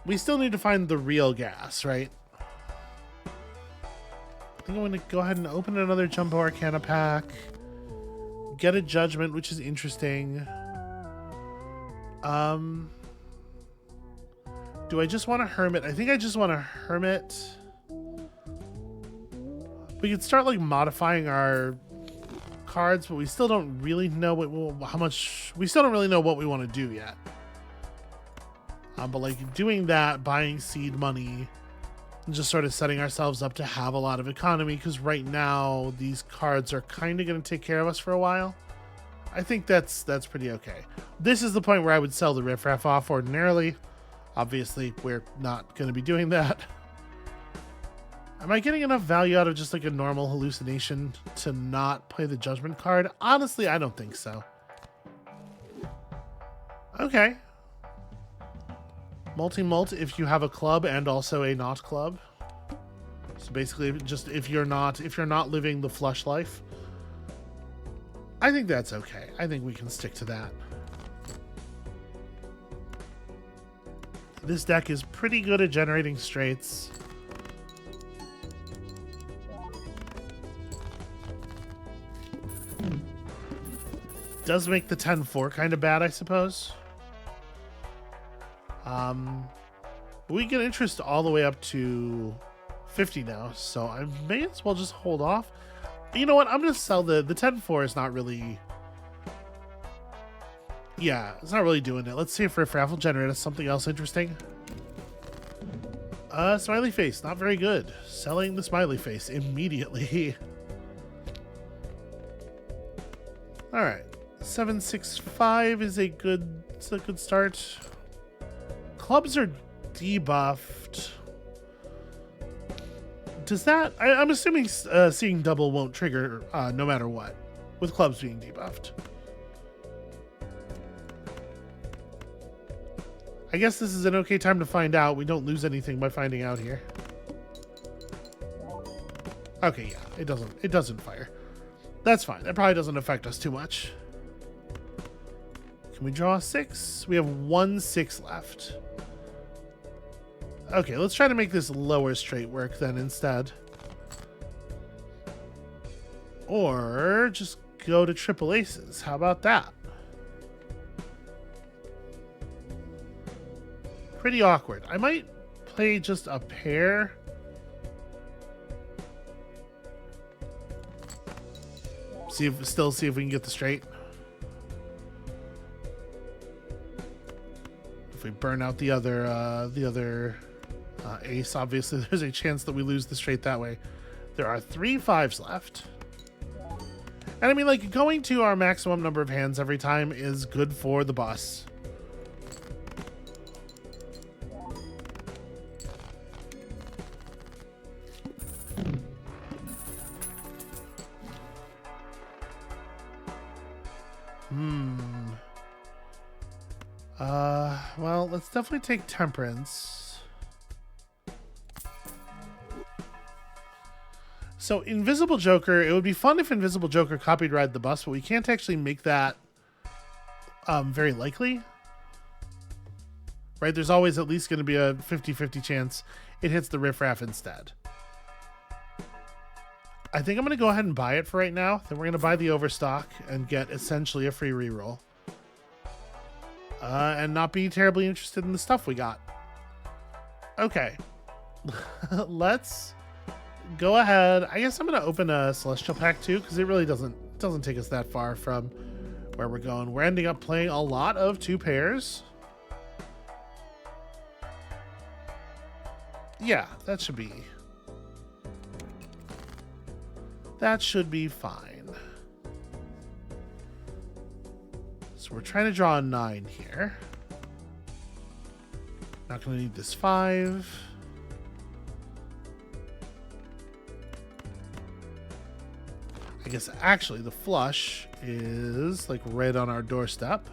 We still need to find the real gas, right? I think I'm going to go ahead and open another Jumbo Arcana pack. Get a Judgment, which is interesting. Do I just want a Hermit? I think I just want a Hermit. We could start, like, modifying our cards, but we still don't really know we still don't really know what we want to do yet. But like doing that, buying seed money, and just sort of setting ourselves up to have a lot of economy, because right now these cards are kind of going to take care of us for a while. I think that's pretty okay. This is the point where I would sell the riffraff off ordinarily. Obviously, we're not going to be doing that. Am I getting enough value out of just like a normal hallucination to not play the Judgment card? Honestly, I don't think so. Okay. Multi-mult if you have a club and also a not club. So basically, just if you're not living the flush life. I think that's okay. I think we can stick to that. This deck is pretty good at generating straights. Does make the 10-4 kind of bad, I suppose. We get interest all the way up to 50 now, so I may as well just hold off. You know what? I'm going to sell the 10-4 is not really... Yeah, it's not really doing it. Let's see if riffraff will generate us something else interesting. Smiley face, not very good. Selling the smiley face immediately. All right. 765 is a good start. Clubs are debuffed. Does that... I'm assuming seeing double won't trigger no matter what, with clubs being debuffed. I guess this is an okay time to find out. We don't lose anything by finding out here. Okay, yeah, it doesn't fire. That's fine. That probably doesn't affect us too much. Can we draw a 6? We have 1 6 left. Okay, let's try to make this lower straight work then instead. Or just go to triple aces. How about that? Pretty awkward. I might play just a pair. Still see if we can get the straight. If we burn out the other ace, obviously there's a chance that we lose the straight that way. There are 3 5s left. And I mean, like, going to our maximum number of hands every time is good for the bus. Well, let's definitely take temperance. So Invisible Joker, it would be fun if Invisible Joker copied Ride the Bus, but we can't actually make that very likely. Right? There's always at least going to be a 50-50 chance it hits the riffraff instead. I think I'm going to go ahead and buy it for right now. Then we're going to buy the overstock and get essentially a free reroll. And not be terribly interested in the stuff we got. Okay. Let's go ahead. I guess I'm going to open a Celestial Pack too, because it really doesn't take us that far from where we're going. We're ending up playing a lot of 2 pairs. Yeah, that should be fine. So we're trying to draw a 9 here. Not going to need this 5. I guess actually the flush is like right on our doorstep.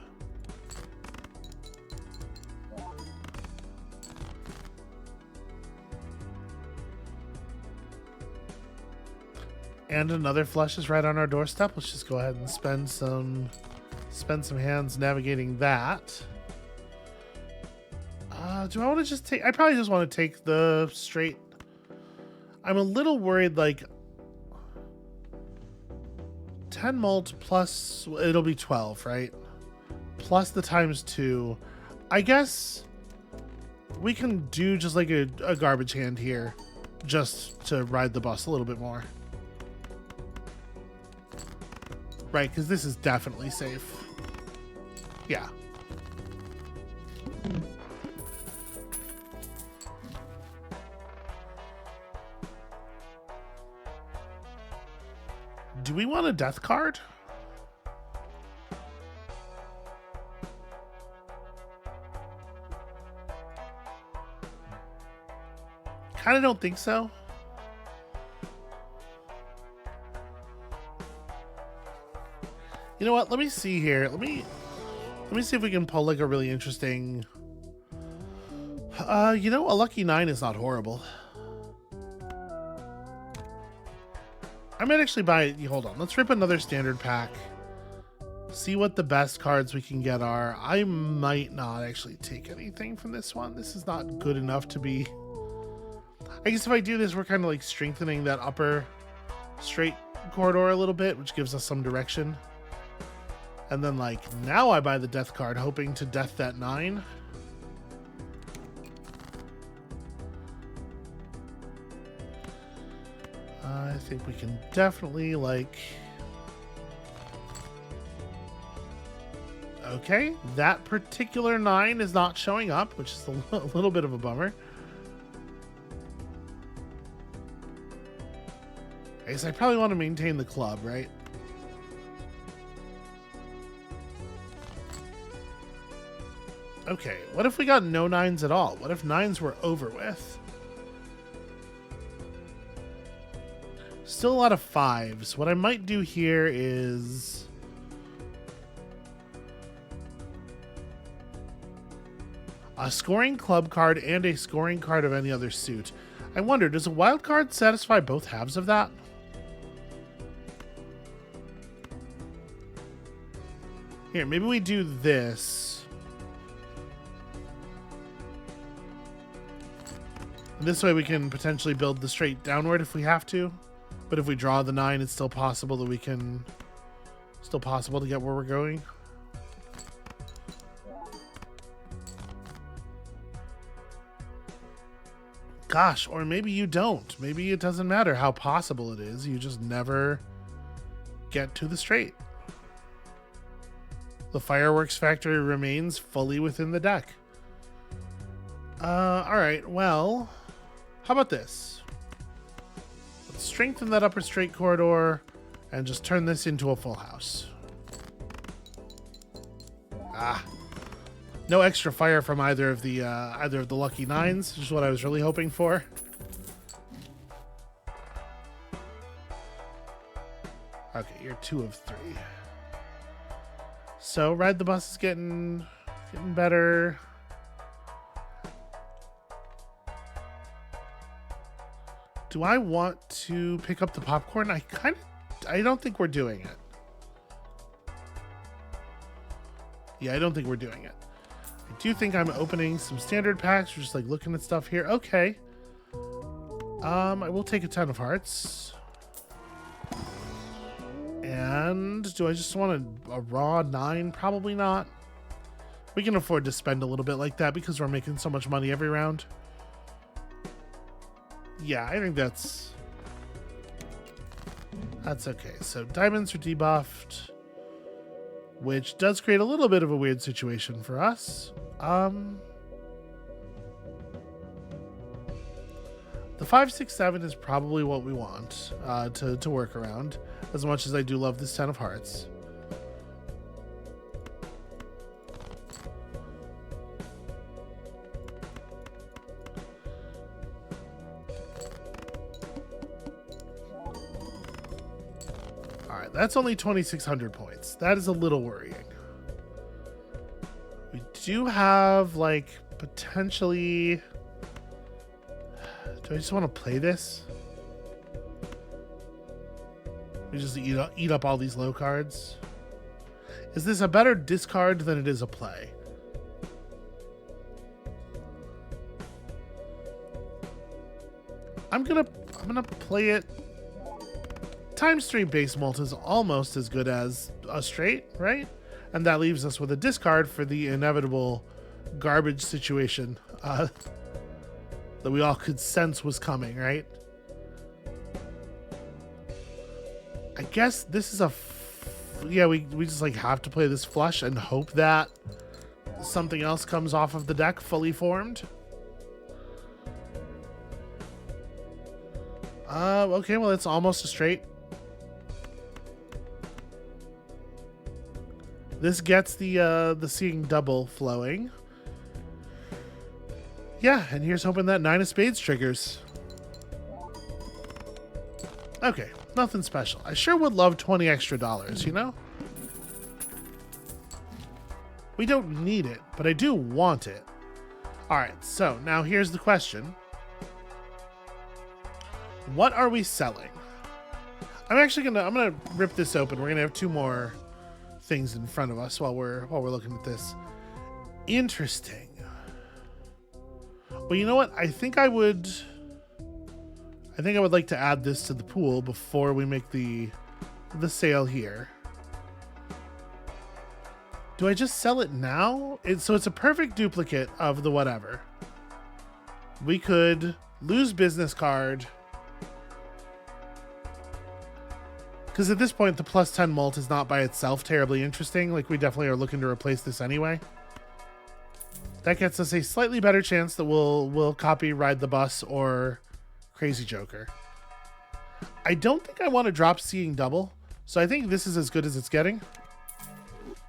And another flush is right on our doorstep. Let's just go ahead and spend some hands navigating that. Do I want to just take... I probably just want to take the straight. I'm a little worried, like... 10 mult plus... It'll be 12, right? Plus the times 2. I guess we can do just like a garbage hand here. Just to ride the bus a little bit more. Right, because this is definitely safe. Yeah. Do we want a death card? Kind of don't think so. You know what? Let me see here. Let me see if we can pull like a really interesting... you know, a lucky 9 is not horrible. I might actually buy it. Hold on. Let's rip another standard pack. See what the best cards we can get are. I might not actually take anything from this one. This is not good enough to be... I guess if I do this, we're kind of like strengthening that upper straight corridor a little bit, which gives us some direction. And then, like, now I buy the death card, hoping to death that 9. I think we can definitely, like... Okay, that particular 9 is not showing up, which is a little bit of a bummer. I guess I probably want to maintain the club, right? Okay, what if we got no nines at all? What if nines were over with? Still a lot of fives. What I might do here is... a scoring club card and a scoring card of any other suit. I wonder, does a wild card satisfy both halves of that? Here, maybe we do this. This way we can potentially build the straight downward if we have to. But if we draw the 9, it's still possible that we can... still possible to get where we're going. Gosh, or maybe you don't. Maybe it doesn't matter how possible it is. You just never get to the straight. The fireworks factory remains fully within the deck. Alright, well, how about this? Let's strengthen that upper straight corridor and just turn this into a full house. Ah. No extra fire from either of the lucky 9s, which is what I was really hoping for. Okay, you're 2 of 3. So Ride the Bus is getting better. Do I want to pick up the popcorn? I don't think we're doing it. Yeah, I don't think we're doing it. I do think I'm opening some standard packs. We're just like looking at stuff here. Okay. I will take a 10 of hearts. And do I just want a raw 9? Probably not. We can afford to spend a little bit like that because we're making so much money every round. Yeah, I think that's okay. So diamonds are debuffed, which does create a little bit of a weird situation for us. The 5, 6, 7 is probably what we want to work around, as much as I do love this 10 of hearts. Alright, that's only 2,600 points. That is a little worrying. We do have, like, potentially... Do I just want to play this? We just eat up all these low cards? Is this a better discard than it is a play? I'm gonna play it. Times 3 base mult is almost as good as a straight, right? And that leaves us with a discard for the inevitable garbage situation that we all could sense was coming, right? I guess this is yeah, we just like have to play this flush and hope that something else comes off of the deck fully formed. Okay, well, it's almost a straight. This gets the seeing double flowing. Yeah, and here's hoping that 9 of spades triggers. Okay, nothing special. I sure would love 20 extra dollars, you know? We don't need it, but I do want it. Alright, so now here's the question. What are we selling? I'm gonna rip this open. We're gonna have 2 more things in front of us while we're looking at this. Interesting. Well, you know what? I think I would like to add this to the pool before we make the sale here. Do I just sell it now? So it's a perfect duplicate of the whatever. We could lose business card. Because at this point, the plus 10 mult is not by itself terribly interesting. Like, we definitely are looking to replace this anyway. That gets us a slightly better chance that we'll copy Ride the Bus or Crazy Joker. I don't think I want to drop Seeing Double, so I think this is as good as it's getting.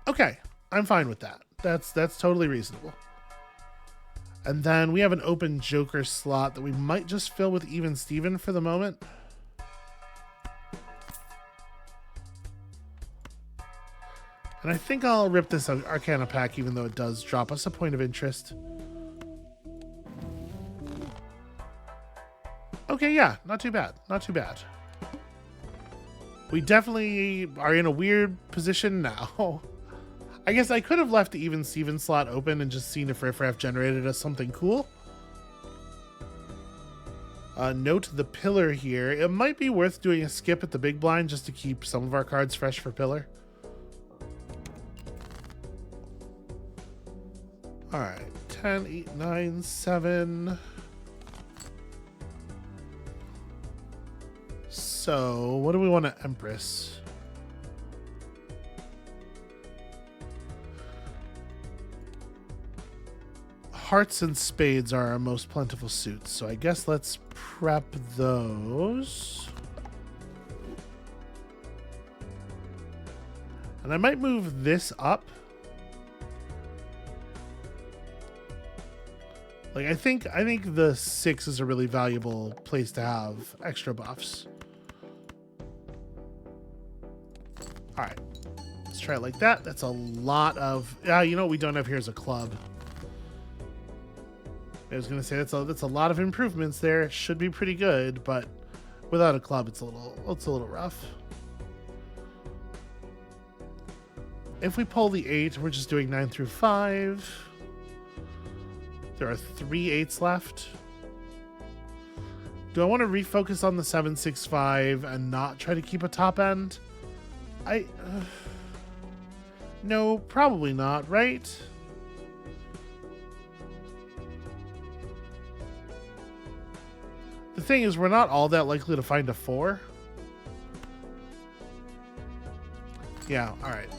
Okay, I'm fine with that. That's totally reasonable. And then we have an open Joker slot that we might just fill with Even Steven for the moment. And I think I'll rip this Arcana pack, even though it does drop us a point of interest. Okay, yeah, not too bad. Not too bad. We definitely are in a weird position now. I guess I could have left the Even Steven slot open and just seen if Riffraff generated us something cool. Note the pillar here. It might be worth doing a skip at the big blind just to keep some of our cards fresh for pillar. All right, 10, 8, 9, 7. So, what do we want to Empress? Hearts and spades are our most plentiful suits, so I guess let's prep those. And I might move this up. Like I think the 6 is a really valuable place to have extra buffs. All right, let's try it like that. That's a lot of, you know what we don't have here is a club. I was gonna say that's a lot of improvements there. It should be pretty good, but without a club, it's a little rough. If we pull the 8, we're just doing 9 through 5. There are 3 8s left. Do I want to refocus on the 7, 6, 5 and not try to keep a top end? No, probably not, right? The thing is, we're not all that likely to find a 4. Yeah, all right.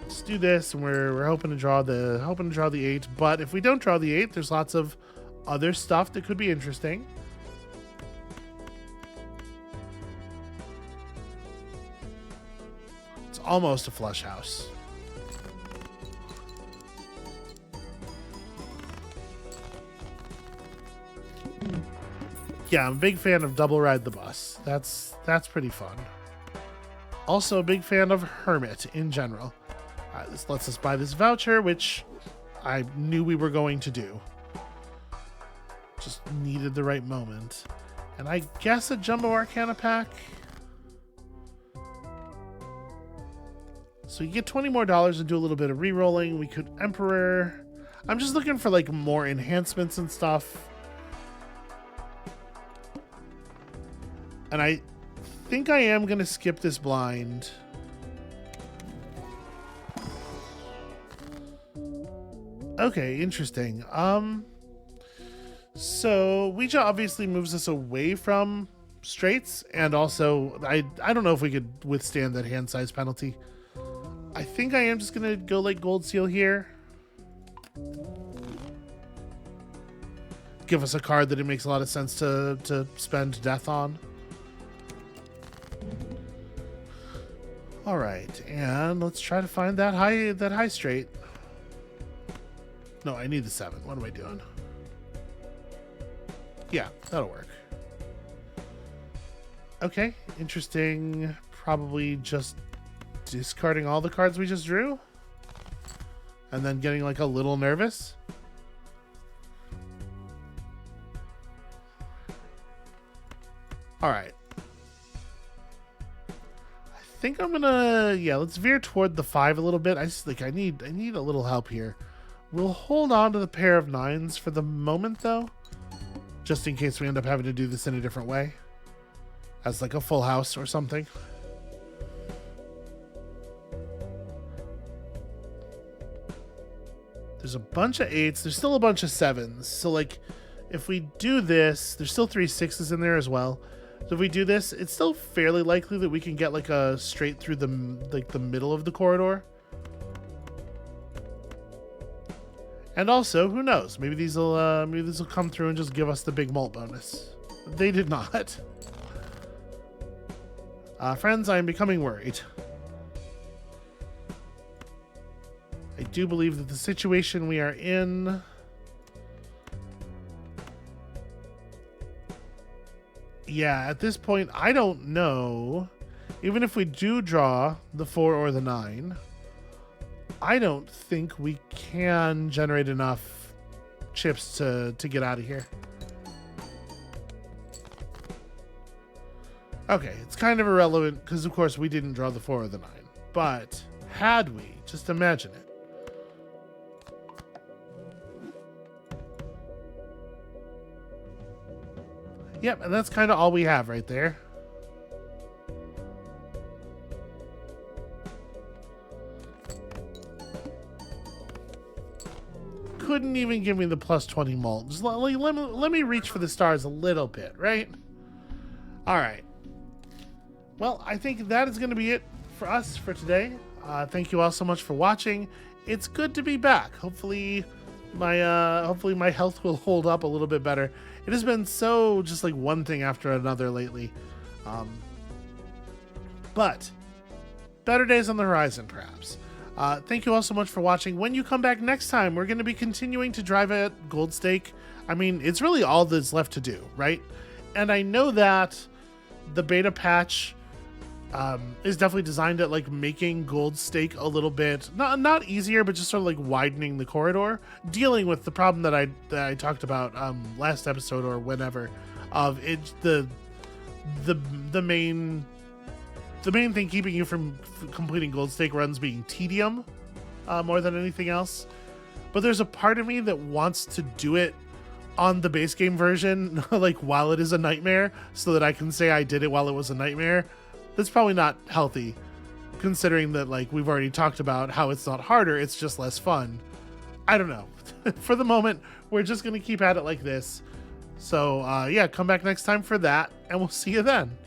Let's do this, and we're hoping to draw the 8. But if we don't draw the 8, there's lots of other stuff that could be interesting. It's almost a flush house. Yeah, I'm a big fan of Double Ride the Bus. That's pretty fun. Also a big fan of Hermit in general. This lets us buy this voucher, which I knew we were going to do. Just needed the right moment. And I guess a Jumbo Arcana pack. So you get $20 more and do a little bit of re-rolling. We could Emperor. I'm just looking for like more enhancements and stuff. And I think I am going to skip this blind. Okay, interesting. So Ouija obviously moves us away from straights, and also I don't know if we could withstand that hand size penalty. I think I am just gonna go like Gold Seal here. Give us a card that it makes a lot of sense to spend death on. All right, and let's try to find that high straight. No, I need the 7. What am I doing? Yeah, that'll work. Okay, interesting. Probably just discarding all the cards we just drew. And then getting like a little nervous. All right. I think I'm gonna, let's veer toward the 5 a little bit. I just I need a little help here. We'll hold on to the pair of 9s for the moment, though, just in case we end up having to do this in a different way, as like a full house or something. There's a bunch of 8s. There's still a bunch of 7s. So, like, if we do this, there's still 3 6s in there as well. So if we do this, it's still fairly likely that we can get like a straight through the middle of the corridor. And also, who knows? Maybe these will come through and just give us the big mult bonus. They did not. Friends, I am becoming worried. I do believe that the situation we are in Yeah, at this point, I don't know. Even if we do draw the 4 or the 9, I don't think we can generate enough chips to get out of here. Okay, it's kind of irrelevant because, of course, we didn't draw the 4 or the 9. But had we, just imagine it. Yep, and that's kind of all we have right there. Couldn't even give me the plus 20 mult. Just let me reach for the stars a little bit, right? All right. Well, I think that is going to be it for us for today. Thank you all so much for watching. It's good to be back. Hopefully my health will hold up a little bit better. It has been so just like one thing after another lately. But better days on the horizon, perhaps. Thank you all so much for watching. When you come back next time, we're going to be continuing to drive at Gold Stake. I mean, it's really all that's left to do, right? And I know that the beta patch is definitely designed at like making Gold Stake a little bit not easier, but just sort of like widening the corridor, dealing with the problem that I talked about last episode or whenever of it the main thing keeping you from completing Gold Stake runs being tedium more than anything else. But there's a part of me that wants to do it on the base game version, like while it is a nightmare, so that I can say I did it while it was a nightmare. That's probably not healthy, considering that like we've already talked about how it's not harder, it's just less fun. I don't know. For the moment, we're just gonna keep at it like this. So yeah, come back next time for that, and we'll see you then.